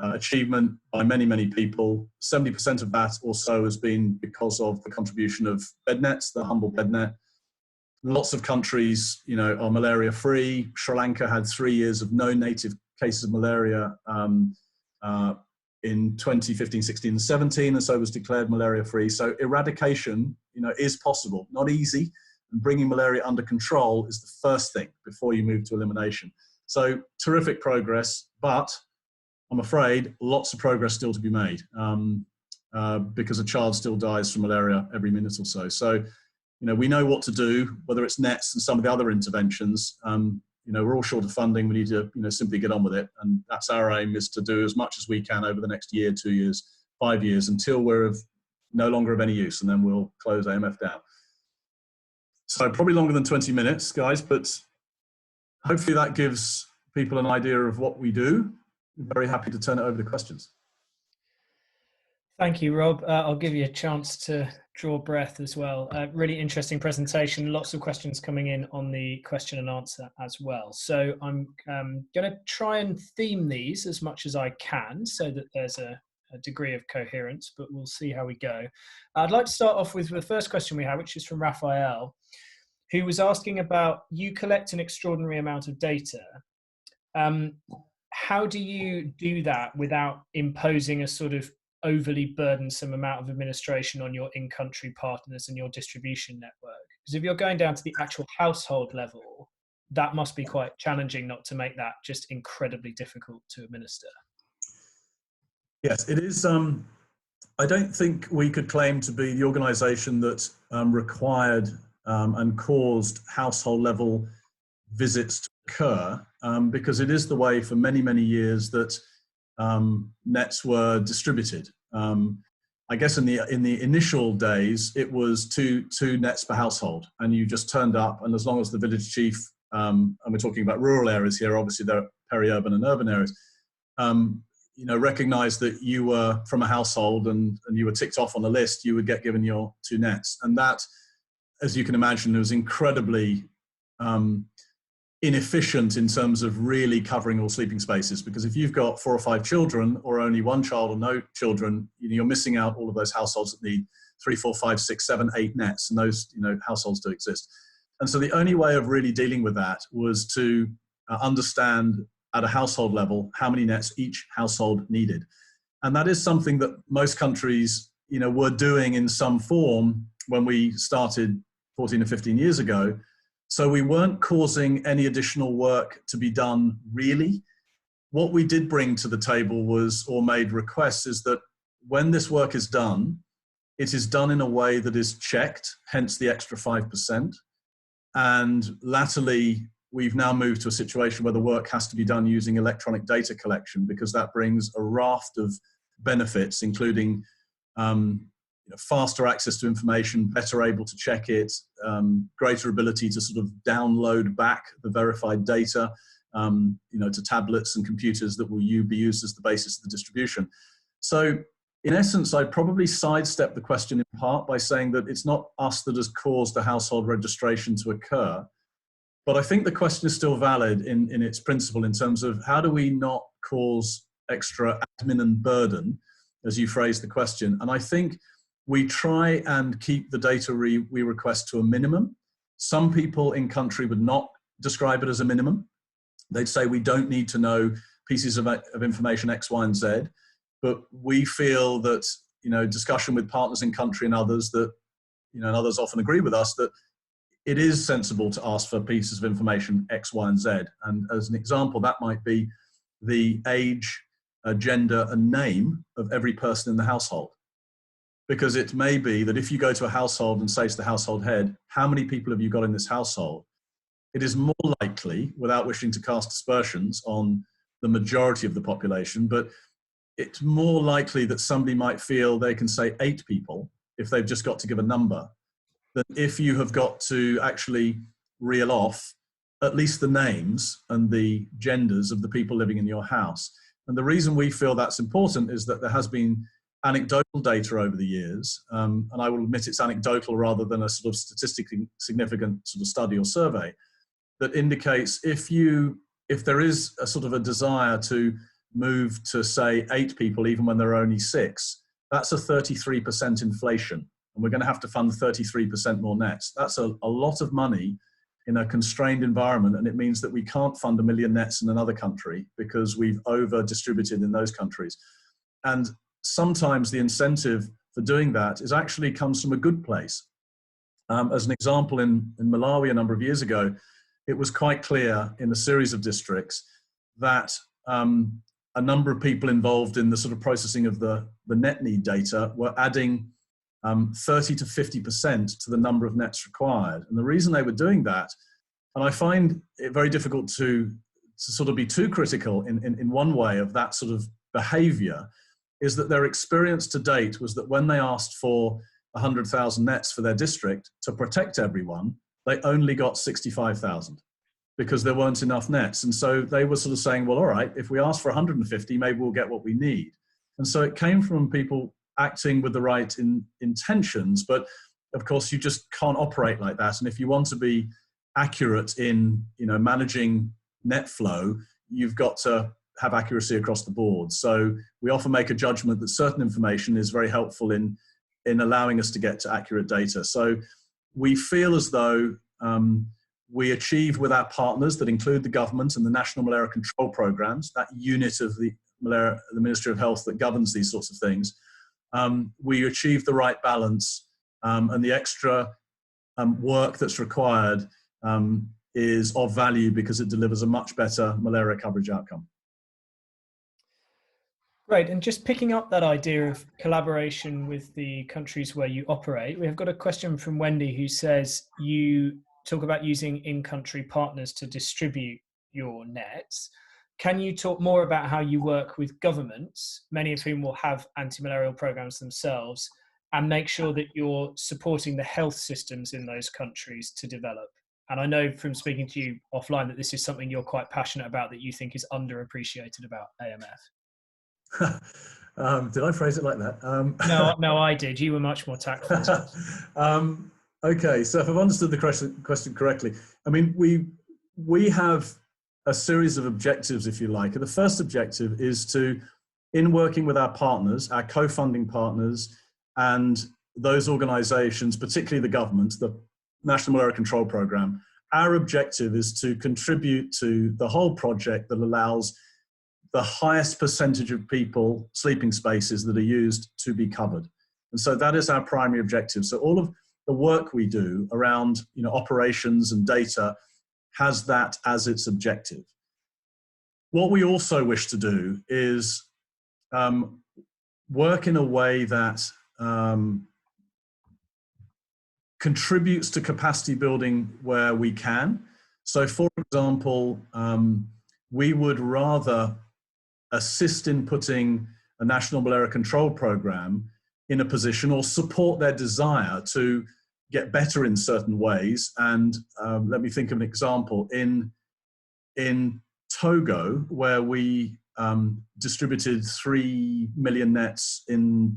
achievement by many, many people. 70% of that or so has been because of the contribution of bed nets, the humble bed net. Lots of countries, are malaria free. Sri Lanka had 3 years of no native cases of malaria in 2015, 16, and 17, and so was declared malaria free. So eradication, is possible. Not easy, and bringing malaria under control is the first thing before you move to elimination. So terrific progress, but I'm afraid lots of progress still to be made because a child still dies from malaria every minute or so. So, we know what to do, whether it's nets and some of the other interventions. We're all short of funding. We need to, simply get on with it. And that's our aim, is to do as much as we can over the next year, 2 years, 5 years, until we're no longer of any use, and then we'll close AMF down. So probably longer than 20 minutes, guys, but hopefully that gives people an idea of what we do. I'm very happy to turn it over to questions. Thank you, Rob. I'll give you a chance to draw breath as well. Really interesting presentation. Lots of questions coming in on the question and answer as well. So I'm going to try and theme these as much as I can so that there's a degree of coherence, but we'll see how we go. I'd like to start off with the first question we have, which is from Raphael, who was asking about, you collect an extraordinary amount of data. How do you do that without imposing a sort of overly burdensome amount of administration on your in-country partners and your distribution network? Because if you're going down to the actual household level, that must be quite challenging, not to make that just incredibly difficult to administer. Yes, it is. I don't think we could claim to be the organisation that required and caused household level visits to occur, because it is the way for many, many years that nets were distributed. I guess in the initial days, it was two nets per household, and you just turned up, and as long as the village chief, and we're talking about rural areas here, obviously they're peri-urban and urban areas, recognized that you were from a household and you were ticked off on the list, you would get given your 2 nets. And that, as you can imagine, was incredibly inefficient in terms of really covering all sleeping spaces, because if you've got 4 or 5 children, or only 1 child or no children, you're missing out all of those households that need 3, 4, 5, 6, 7, 8 nets, and those households do exist. And so the only way of really dealing with that was to understand at a household level how many nets each household needed. And that is something that most countries were doing in some form when we started 14 or 15 years ago. So we weren't causing any additional work to be done, really. What we did bring to the table was, or made requests, is that when this work is done, it is done in a way that is checked, hence the extra 5%. And latterly, we've now moved to a situation where the work has to be done using electronic data collection, because that brings a raft of benefits, including faster access to information, better able to check it, greater ability to sort of download back the verified data, to tablets and computers that will be used as the basis of the distribution. So in essence, I probably sidestepped the question in part by saying that it's not us that has caused the household registration to occur. But I think the question is still valid in its principle, in terms of how do we not cause extra admin and burden, as you phrased the question. And I think we try and keep the data we request to a minimum. Some people in country would not describe it as a minimum. They'd say we don't need to know pieces of information X, Y, and Z. But we feel that, discussion with partners in country and others that, and others often agree with us, that it is sensible to ask for pieces of information X, Y, and Z. And as an example, that might be the age, gender, and name of every person in the household. because it may be that if you go to a household and say to the household head, how many people have you got in this household? It is more likely, without wishing to cast aspersions on the majority of the population, but it's more likely that somebody might feel they can say 8 people if they've just got to give a number, than if you have got to actually reel off at least the names and the genders of the people living in your house. And the reason we feel that's important is that there has been anecdotal data over the years, and I will admit it's anecdotal rather than a sort of statistically significant sort of study or survey, that indicates if there is a sort of a desire to move to say 8 people even when there are only 6, that's a 33% inflation, and we're going to have to fund 33% more nets. That's a lot of money in a constrained environment, and it means that we can't fund 1 million nets in another country because we've over distributed in those countries. And sometimes the incentive for doing that is actually comes from a good place. As an example, in Malawi a number of years ago, it was quite clear in a series of districts that a number of people involved in the sort of processing of the net need data were adding 30 to 50% to the number of nets required. And the reason they were doing that, and I find it very difficult to sort of be too critical in one way of that sort of behavior, is that their experience to date was that when they asked for 100,000 nets for their district to protect everyone, they only got 65,000 because there weren't enough nets. And so they were sort of saying, well, all right, if we ask for 150, maybe we'll get what we need. And so it came from people acting with the right intentions, but of course you just can't operate like that. And if you want to be accurate in managing net flow, you've got to have accuracy across the board. So we often make a judgment that certain information is very helpful in allowing us to get to accurate data. So we feel as though we achieve with our partners that include the government and the National Malaria Control Programs, that unit of the Ministry of Health that governs these sorts of things. We achieve the right balance, and the extra work that's required is of value because it delivers a much better malaria coverage outcome. Great, and just picking up that idea of collaboration with the countries where you operate, we have got a question from Wendy who says you talk about using in-country partners to distribute your nets. Can you talk more about how you work with governments, many of whom will have anti-malarial programs themselves, and make sure that you're supporting the health systems in those countries to develop? And I know from speaking to you offline that this is something you're quite passionate about, that you think is underappreciated about AMF. Did I phrase it like that? No, I did. You were much more tactful. Okay, so if I've understood the question correctly, I mean, we have a series of objectives, if you like. And the first objective is to, in working with our partners, our co-funding partners, and those organizations, particularly the government, the National Malaria Control Program, our objective is to contribute to the whole project that allows the highest percentage of people, sleeping spaces that are used, to be covered. And so that is our primary objective. So all of the work we do around operations and data has that as its objective. What we also wish to do is work in a way that contributes to capacity building where we can. So for example, we would rather assist in putting a national malaria control program in a position, or support their desire to get better in certain ways. And let me think of an example. In Togo, where we distributed 3 million nets in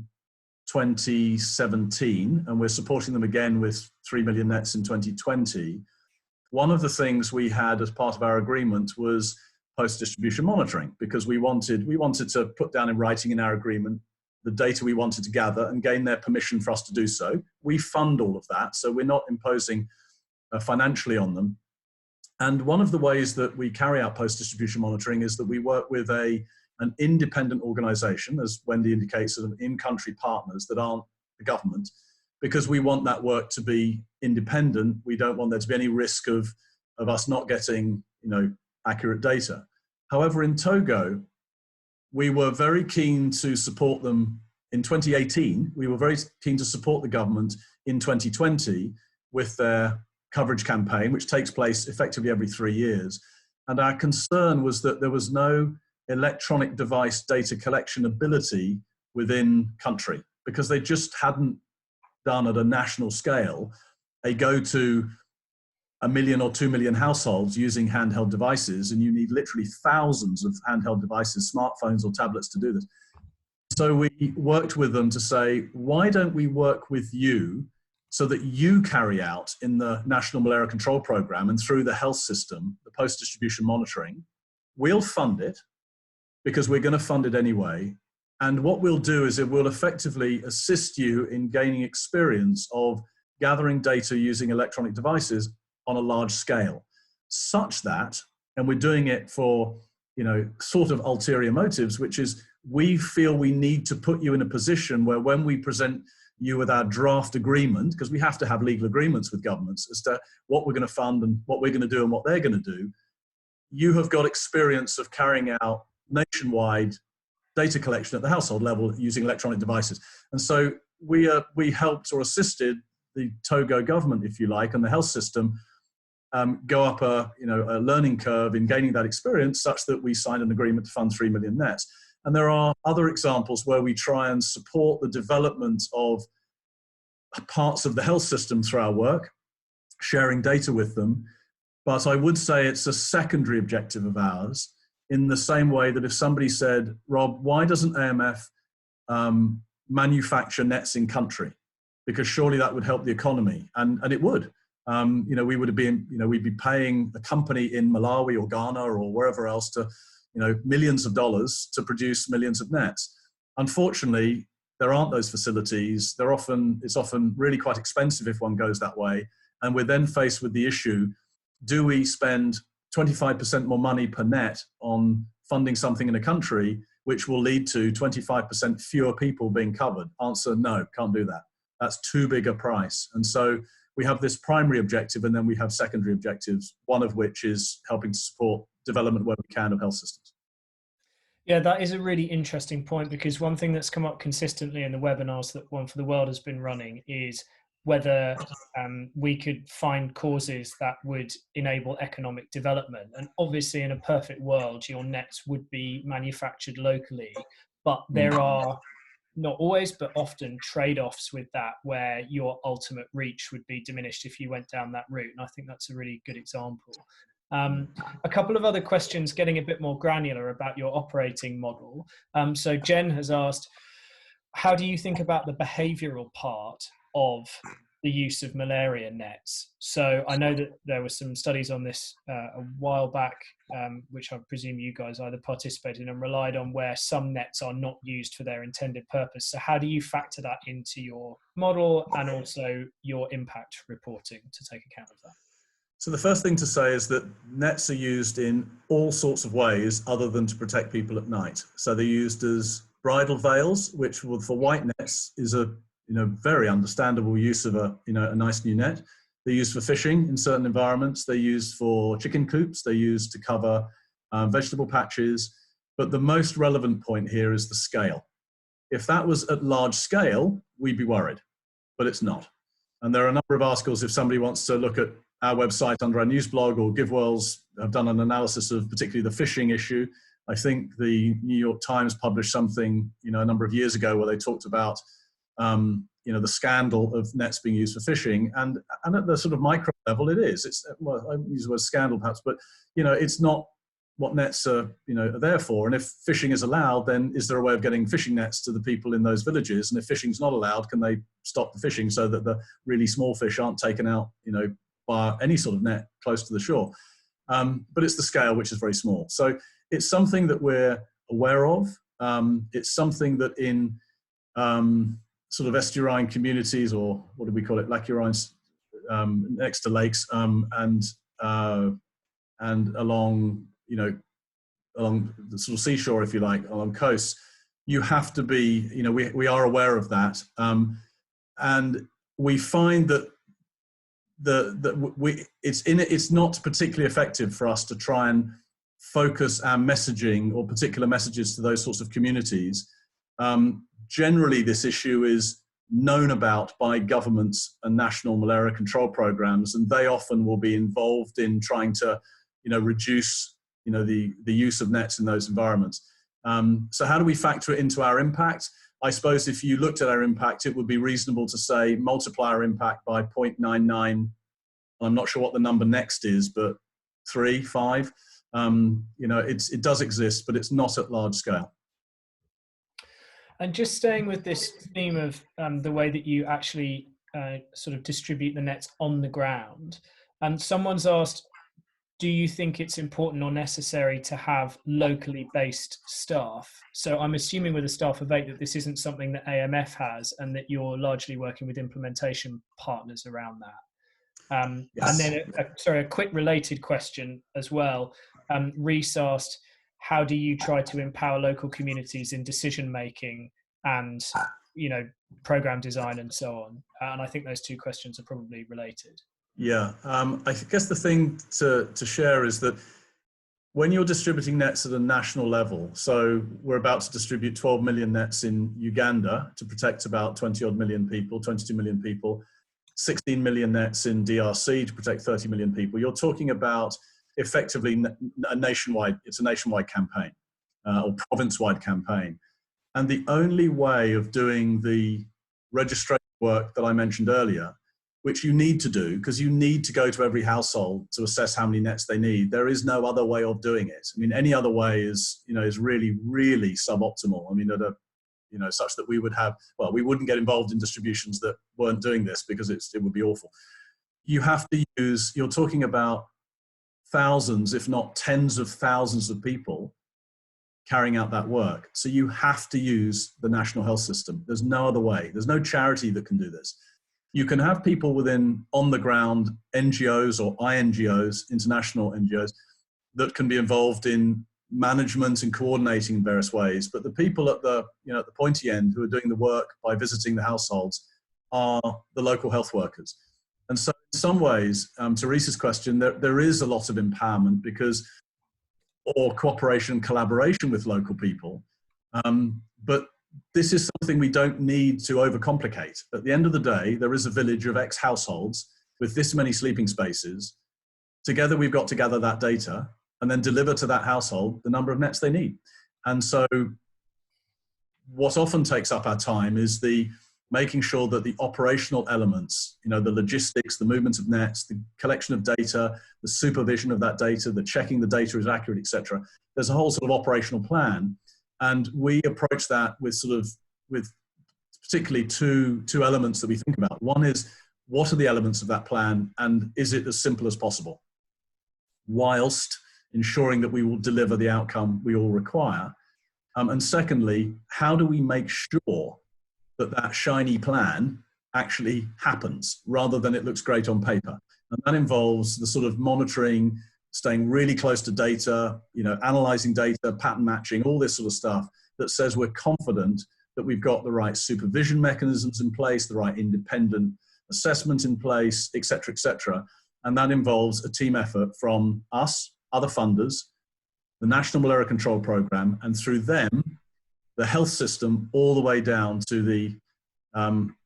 2017, and we're supporting them again with 3 million nets in 2020, one of the things we had as part of our agreement was post-distribution monitoring, because we wanted to put down in writing in our agreement the data we wanted to gather and gain their permission for us to do so. We fund all of that, so we're not imposing financially on them. And one of the ways that we carry out post-distribution monitoring is that we work with an independent organization, as Wendy indicates, sort of in-country partners that aren't the government, because we want that work to be independent. We don't want there to be any risk of us not getting accurate data. However, in Togo, we were very keen to support them in 2018, we were very keen to support the government in 2020 with their coverage campaign, which takes place effectively every 3 years. And our concern was that there was no electronic device data collection ability within country, because they just hadn't done at a national scale a go to 1 million or 2 million households using handheld devices, and you need literally thousands of handheld devices, smartphones or tablets to do this. So we worked with them to say, why don't we work with you so that you carry out in the National Malaria Control Program and through the health system, the post-distribution monitoring. We'll fund it because we're going to fund it anyway. And what we'll do is it will effectively assist you in gaining experience of gathering data using electronic devices on a large scale, such that, and we're doing it for, sort of ulterior motives, which is we feel we need to put you in a position where when we present you with our draft agreement, because we have to have legal agreements with governments as to what we're going to fund and what we're going to do and what they're going to do, you have got experience of carrying out nationwide data collection at the household level using electronic devices. And so we helped or assisted the Togo government, if you like, and the health system go up a learning curve in gaining that experience, such that we signed an agreement to fund 3 million nets. And there are other examples where we try and support the development of parts of the health system through our work, sharing data with them. But I would say it's a secondary objective of ours, in the same way that if somebody said, Rob, why doesn't AMF manufacture nets in country? Because surely that would help the economy. And it would. We would have been, we'd be paying a company in Malawi or Ghana or wherever else to, millions of dollars to produce millions of nets. Unfortunately, there aren't those facilities. It's often really quite expensive if one goes that way. And we're then faced with the issue, do we spend 25% more money per net on funding something in a country, which will lead to 25% fewer people being covered? Answer, no, can't do that. That's too big a price. And so we have this primary objective, and then we have secondary objectives, one of which is helping to support development where we can of health systems. Yeah, that is a really interesting point, because one thing that's come up consistently in the webinars that One for the World has been running is whether we could find causes that would enable economic development. And obviously, in a perfect world, your nets would be manufactured locally, but there are not always, but often trade-offs with that, where your ultimate reach would be diminished if you went down that route. And I think that's a really good example. A couple of other questions getting a bit more granular about your operating model. So Jen has asked, how do you think about the behavioural part of the use of malaria nets? So I know that there were some studies on this a while back, which I presume you guys either participated in and relied on, where some nets are not used for their intended purpose. So how do you factor that into your model and also your impact reporting to take account of that? So the first thing to say is that nets are used in all sorts of ways other than to protect people at night. So they're used as bridal veils, which for white nets is a very understandable use of a nice new net. They're used for fishing in certain environments. They're used for chicken coops. They're used to cover vegetable patches. But the most relevant point here is the scale. If that was at large scale, we'd be worried, but it's not. And there are a number of articles, if somebody wants to look at our website under our news blog, or GiveWell's have done an analysis of particularly the fishing issue. I think the New York Times published something, a number of years ago, where they talked about, the scandal of nets being used for fishing, and at the sort of micro level, it is. It's, well, I use the word scandal perhaps, but it's not what nets are there for. And if fishing is allowed, then is there a way of getting fishing nets to the people in those villages? And if fishing's not allowed, can they stop the fishing so that the really small fish aren't taken out, by any sort of net close to the shore? But it's the scale, which is very small. So it's something that we're aware of. It's something that in sort of estuarine communities, or what do we call it, lacurines, next to lakes, and along, along the sort of seashore, if you like, along coasts, you have to be, we are aware of that. And we find that it's not particularly effective for us to try and focus our messaging or particular messages to those sorts of communities, generally this issue is known about by governments and national malaria control programs, and they often will be involved in trying to, reduce, the use of nets in those environments. So how do we factor it into our impact? I suppose if you looked at our impact, it would be reasonable to say multiply our impact by 0.99. I'm not sure what the number next is, but 3, 5. It does exist, but it's not at large scale. And just staying with this theme of the way that you actually sort of distribute the nets on the ground, someone's asked, do you think it's important or necessary to have locally based staff? So I'm assuming with a staff of 8 that this isn't something that AMF has, and that you're largely working with implementation partners around that. Yes. And then, a quick related question as well. Reese asked, how do you try to empower local communities in decision making and, program design and so on? And I think those two questions are probably related. Yeah, I guess the thing to share is that when you're distributing nets at a national level, so we're about to distribute 12 million nets in Uganda to protect about 20-odd million people, 22 million people, 16 million nets in DRC to protect 30 million people. You're talking about effectively a nationwide campaign or province-wide campaign. And the only way of doing the registration work that I mentioned earlier, which you need to do, because you need to go to every household to assess how many nets they need. There is no other way of doing it. I mean, any other way is really, really suboptimal. I mean, such that we wouldn't get involved in distributions that weren't doing this, because it would be awful. You have to use, you're talking about thousands, if not tens of thousands of people carrying out that work. So you have to use the national health system. There's no other way. There's no charity that can do this. You can have people within on-the-ground NGOs or INGOs, international NGOs, that can be involved in management and coordinating in various ways. But the people at the pointy end who are doing the work by visiting the households are the local health workers. And so in some ways, to Reese's question, there is a lot of empowerment or cooperation and collaboration with local people. But this is something we don't need to overcomplicate. At the end of the day, there is a village of X households with this many sleeping spaces. Together, we've got to gather that data and then deliver to that household the number of nets they need. And so what often takes up our time is the making sure that the operational elements, the logistics, the movement of nets, the collection of data, the supervision of that data, the checking the data is accurate, etc. There's a whole sort of operational plan. And we approach that with particularly two elements that we think about. One is, what are the elements of that plan, and is it as simple as possible, whilst ensuring that we will deliver the outcome we all require? And secondly, how do we make sure that shiny plan actually happens, rather than it looks great on paper? And that involves the sort of monitoring, staying really close to data, analyzing data, pattern matching, all this sort of stuff that says we're confident that we've got the right supervision mechanisms in place, the right independent assessment in place, et cetera, and that involves a team effort from us, other funders, the National Malaria Control Program, and through them, the health system, all the way down to the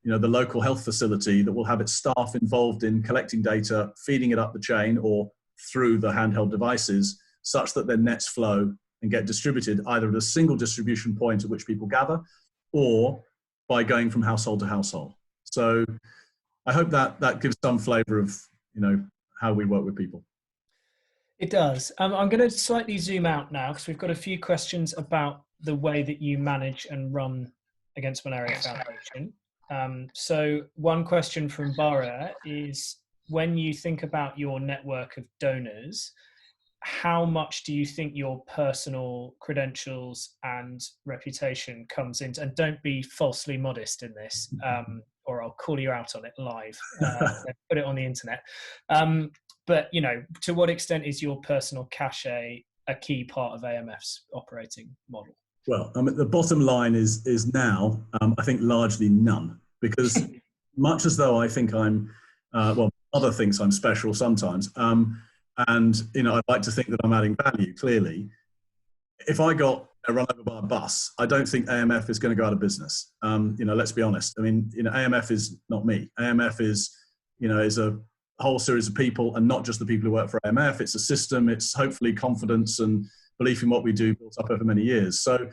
local health facility that will have its staff involved in collecting data, feeding it up the chain, or through the handheld devices, such that their nets flow and get distributed either at a single distribution point at which people gather, or by going from household to household. So I hope that gives some flavor of how we work with people. It does. I'm going to slightly zoom out now, because we've got a few questions about the way that you manage and run Against Malaria Foundation. So one question from Bara is, when you think about your network of donors, how much do you think your personal credentials and reputation comes into, and don't be falsely modest in this, or I'll call you out on it live, put it on the internet. But, to what extent is your personal cachet a key part of AMF's operating model? Well, the bottom line is now, I think largely none, because much as though I think I'm, other thinks I'm special sometimes, and I'd like to think that I'm adding value, clearly. If I got run over by a bus, I don't think AMF is going to go out of business. Let's be honest. I mean, AMF is not me. AMF is, is a whole series of people, and not just the people who work for AMF. It's a system. It's hopefully confidence and belief in what we do built up over many years. So,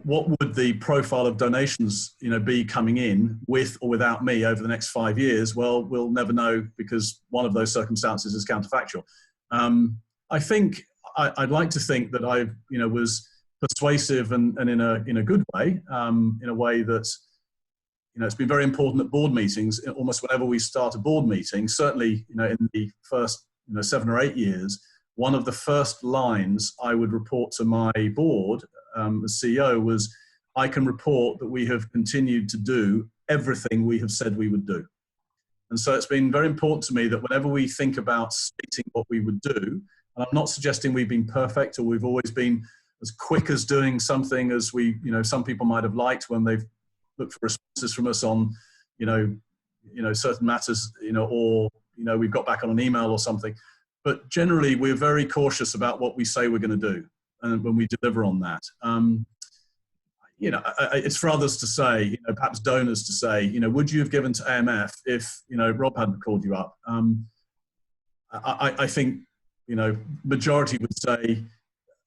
what would the profile of donations, be coming in with or without me over the next 5 years? Well, we'll never know, because one of those circumstances is counterfactual. I think I'd like to think that I, was persuasive and in a good way, in a way that, it's been very important at board meetings. Almost whenever we start a board meeting, certainly, in the first, 7 or 8 years, one of the first lines I would report to my board as CEO was, I can report that we have continued to do everything we have said we would do. And so it's been very important to me that whenever we think about stating what we would do, and I'm not suggesting we've been perfect or we've always been as quick as doing something as we, some people might have liked when they've looked for responses from us on, certain matters, or, we've got back on an email or something. But generally, we're very cautious about what we say we're going to do, and when we deliver on that. It's for others to say, perhaps donors to say, would you have given to AMF if, Rob hadn't called you up? I think, majority would say,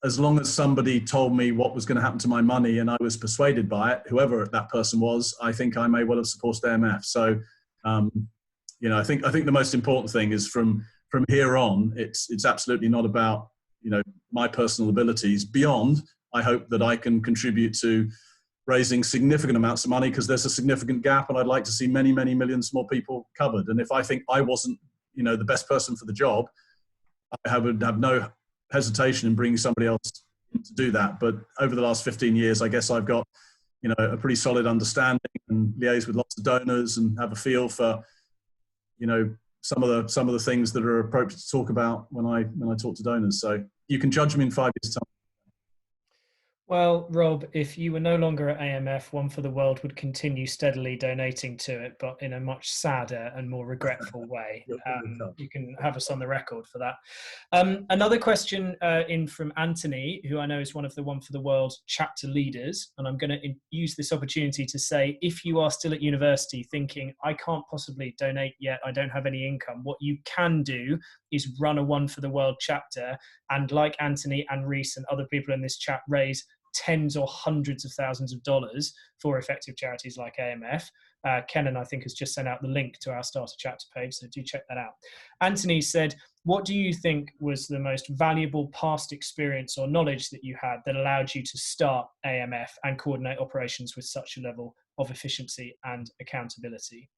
as long as somebody told me what was going to happen to my money and I was persuaded by it, whoever that person was, I think I may well have supported AMF. So, I think the most important thing is from here on, it's absolutely not about, my personal abilities. Beyond, I hope that I can contribute to raising significant amounts of money, because there's a significant gap, and I'd like to see many, many millions more people covered. And if I think I wasn't, the best person for the job, I would have no hesitation in bringing somebody else in to do that. But over the last 15 years, I guess I've got, a pretty solid understanding and liaise with lots of donors and have a feel for, some of the things that are appropriate to talk about when I talk to donors. So you can judge me in 5 years' time. Well, Rob, if you were no longer at AMF, One for the World would continue steadily donating to it, but in a much sadder and more regretful way. You can have us on the record for that. Another question in from Anthony, who I know is one of the One for the World chapter leaders, and I'm going to use this opportunity to say, if you are still at university thinking, I can't possibly donate yet, I don't have any income, what you can do is run a One for the World chapter, and like Anthony and Reese and other people in this chat, raise tens or hundreds of thousands of dollars for effective charities like AMF. Kenan, I think, has just sent out the link to our starter chapter page, so do check that out. Anthony said, what do you think was the most valuable past experience or knowledge that you had that allowed you to start AMF and coordinate operations with such a level of efficiency and accountability?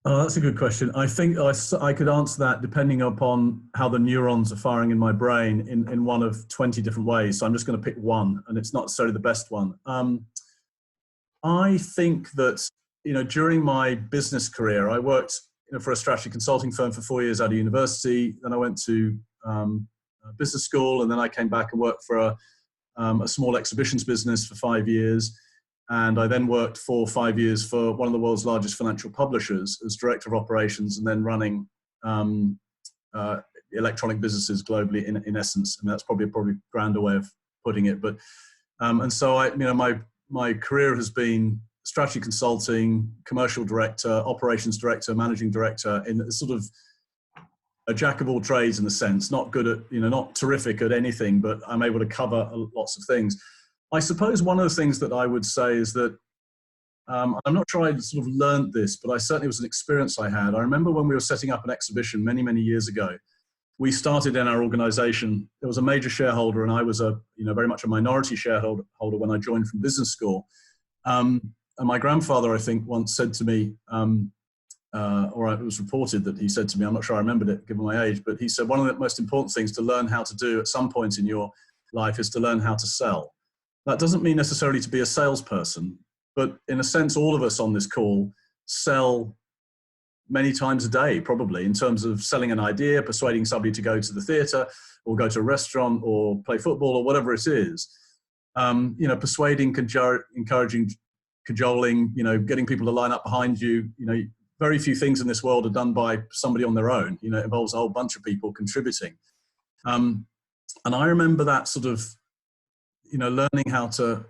Oh, that's a good question. I think I could answer that depending upon how the neurons are firing in my brain in one of 20 different ways. So I'm just going to pick one, and it's not necessarily the best one. I think that, during my business career, I worked for a strategy consulting firm for 4 years out of university. Then I went to business school, and then I came back and worked for a small exhibitions business for 5 years. And I then worked for 5 years for one of the world's largest financial publishers as director of operations, and then running electronic businesses globally. In essence, I mean, that's probably a grander way of putting it. But and so my career has been strategy consulting, commercial director, operations director, managing director, in sort of a jack of all trades in a sense. Not good at, not terrific at anything, but I'm able to cover lots of things. I suppose one of the things that I would say is that I'm not sure I sort of learned this, but certainly was an experience I had. I remember when we were setting up an exhibition many, many years ago, we started in our organization. There was a major shareholder, and I was very much a minority shareholder when I joined from business school. And my grandfather, I think, once said to me, or it was reported that he said to me, I'm not sure I remembered it given my age, but he said, one of the most important things to learn how to do at some point in your life is to learn how to sell. That doesn't mean necessarily to be a salesperson, but in a sense, all of us on this call sell many times a day, probably, in terms of selling an idea, persuading somebody to go to the theatre or go to a restaurant or play football or whatever it is. Persuading, encouraging, cajoling, getting people to line up behind you. Very few things in this world are done by somebody on their own. It involves a whole bunch of people contributing. And I remember that sort of learning how to,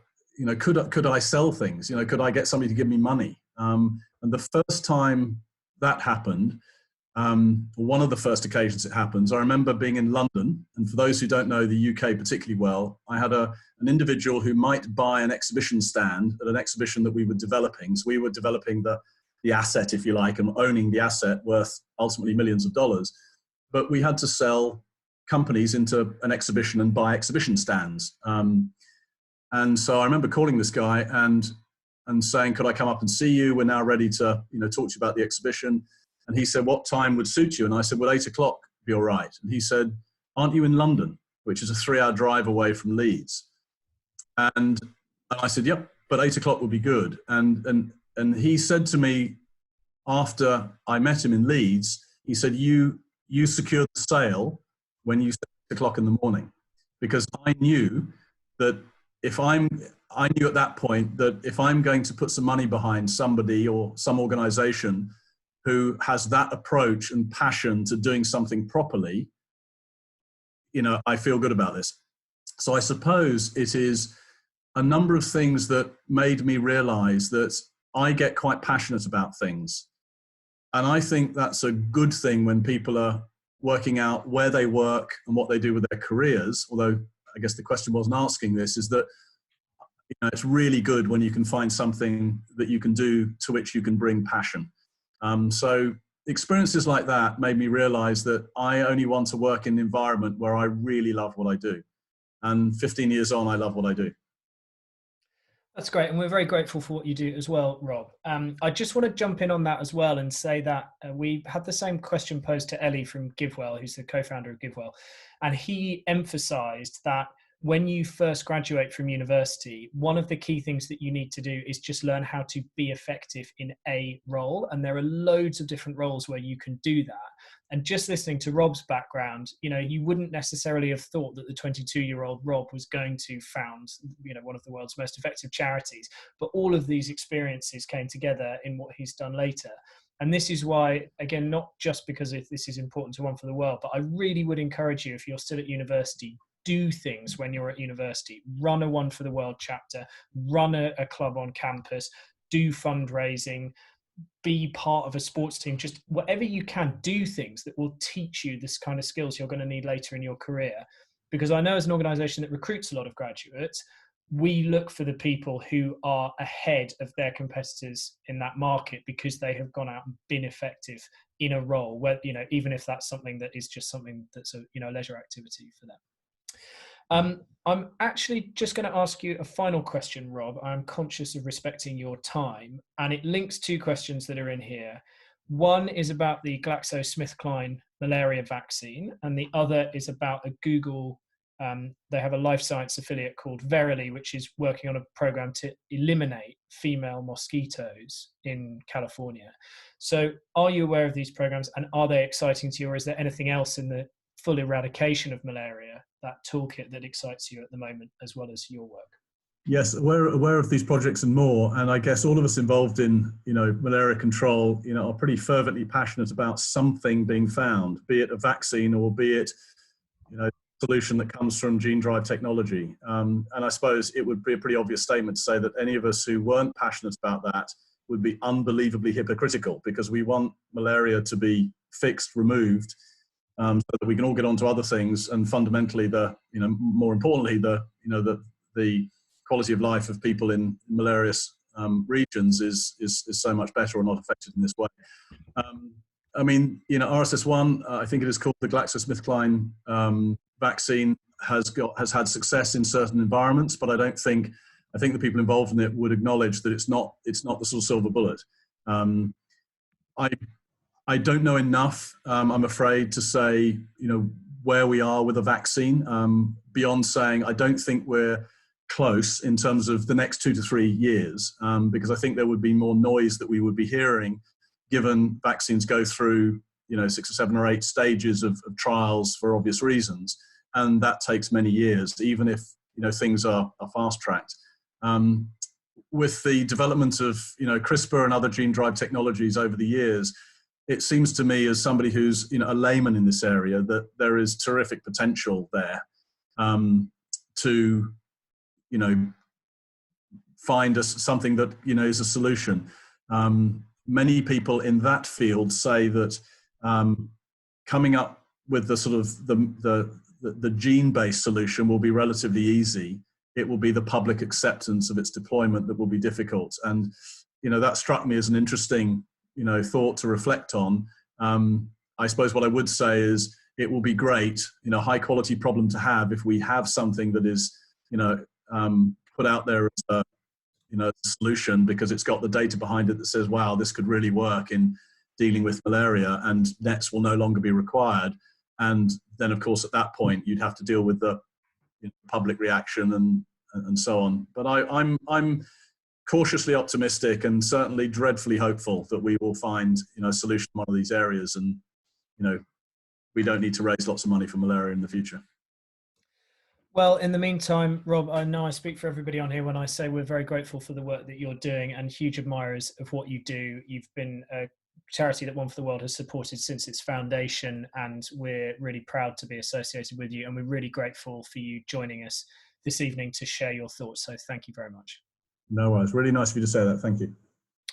could I sell things? Could I get somebody to give me money? And the first time that happened, one of the first occasions it happens, I remember being in London, and for those who don't know the UK particularly well, I had an individual who might buy an exhibition stand at an exhibition that we were developing. So we were developing the asset, if you like, and owning the asset worth ultimately millions of dollars. But we had to sell companies into an exhibition and buy exhibition stands. And so I remember calling this guy and saying, could I come up and see you? We're now ready to talk to you about the exhibition. And he said, what time would suit you? And I said, well, 8 o'clock be all right. And he said, aren't you in London, which is a 3-hour drive away from Leeds? And I said, yep, but 8 o'clock would be good. And he said to me, after I met him in Leeds, he said, you secured the sale when you said 8 o'clock in the morning, because I knew that I knew at that point that if I'm going to put some money behind somebody or some organization who has that approach and passion to doing something properly, I feel good about this. So I suppose it is a number of things that made me realize that I get quite passionate about things. And I think that's a good thing when people are working out where they work and what they do with their careers. Although I guess the question wasn't asking this, is that it's really good when you can find something that you can do to which you can bring passion. So experiences like that made me realize that I only want to work in an environment where I really love what I do. And 15 years on, I love what I do. That's great. And we're very grateful for what you do as well, Rob. I just want to jump in on that as well and say that we had the same question posed to Ellie from GiveWell, who's the co-founder of GiveWell. And he emphasized that when you first graduate from university, one of the key things that you need to do is just learn how to be effective in a role. And there are loads of different roles where you can do that. And just listening to Rob's background, you wouldn't necessarily have thought that the 22-year-old Rob was going to found, one of the world's most effective charities. But all of these experiences came together in what he's done later. And this is why, again, not just because this is important to One for the World, but I really would encourage you, if you're still at university, do things when you're at university. Run a One for the World chapter, run a club on campus, do fundraising, be part of a sports team, just whatever you can, do things that will teach you this kind of skills you're going to need later in your career. Because I know as an organization that recruits a lot of graduates, we look for the people who are ahead of their competitors in that market because they have gone out and been effective in a role where, even if that's something that is just something that's a leisure activity for them. I'm actually just going to ask you a final question, Rob. I'm conscious of respecting your time, and it links 2 questions that are in here. One is about the GlaxoSmithKline malaria vaccine, and the other is about a Google, they have a life science affiliate called Verily, which is working on a program to eliminate female mosquitoes in California. So are you aware of these programs, and are they exciting to you, or is there anything else in the full eradication of malaria, that toolkit, that excites you at the moment, as well as your work? Yes, we're aware of these projects and more, and I guess all of us involved in malaria control are pretty fervently passionate about something being found, be it a vaccine or be it a solution that comes from gene drive technology. And I suppose it would be a pretty obvious statement to say that any of us who weren't passionate about that would be unbelievably hypocritical, because we want malaria to be fixed, removed, so that we can all get on to other things, and fundamentally, more importantly, the quality of life of people in malarious regions is so much better or not affected in this way. RSS1, I think it is called, the GlaxoSmithKline vaccine, has had success in certain environments, but I think the people involved in it would acknowledge that it's not the sort of silver bullet. I don't know enough, I'm afraid, to say, where we are with a vaccine, beyond saying I don't think we're close in terms of the next 2 to 3 years, because I think there would be more noise that we would be hearing, given vaccines go through, 6 or 7 or 8 stages of trials for obvious reasons, and that takes many years, even if, things are fast-tracked. With the development of, CRISPR and other gene drive technologies over the years, it seems to me, as somebody who's a layman in this area, that there is terrific potential there to you know, find us something that, you know, is a solution. Many people in that field say that coming up with the sort of the gene-based solution will be relatively easy. It will be the public acceptance of its deployment that will be difficult. And, you know, that struck me as an interesting, you know, thought to reflect on. I suppose what I would say is it will be great, you know, high quality problem to have if we have something that is, you know, put out there as a, you know, solution, because it's got the data behind it that says, wow, this could really work in dealing with malaria, and nets will no longer be required. And then, of course, at that point, you'd have to deal with the, you know, public reaction and so on. But I'm cautiously optimistic and certainly dreadfully hopeful that we will find, you know, a solution in one of these areas, and, you know, we don't need to raise lots of money for malaria in the future. Well, in the meantime, Rob, I know I speak for everybody on here when I say we're very grateful for the work that you're doing and huge admirers of what you do. You've been a charity that One for the World has supported since its foundation, and we're really proud to be associated with you, and we're really grateful for you joining us this evening to share your thoughts. So thank you very much. No worries. Really nice of you to say that. Thank you.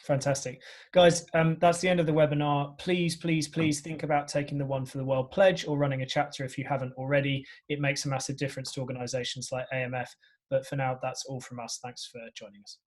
Fantastic. Guys, that's the end of the webinar. Please, please, please think about taking the One for the World pledge or running a chapter if you haven't already. It makes a massive difference to organizations like AMF. But for now, that's all from us. Thanks for joining us.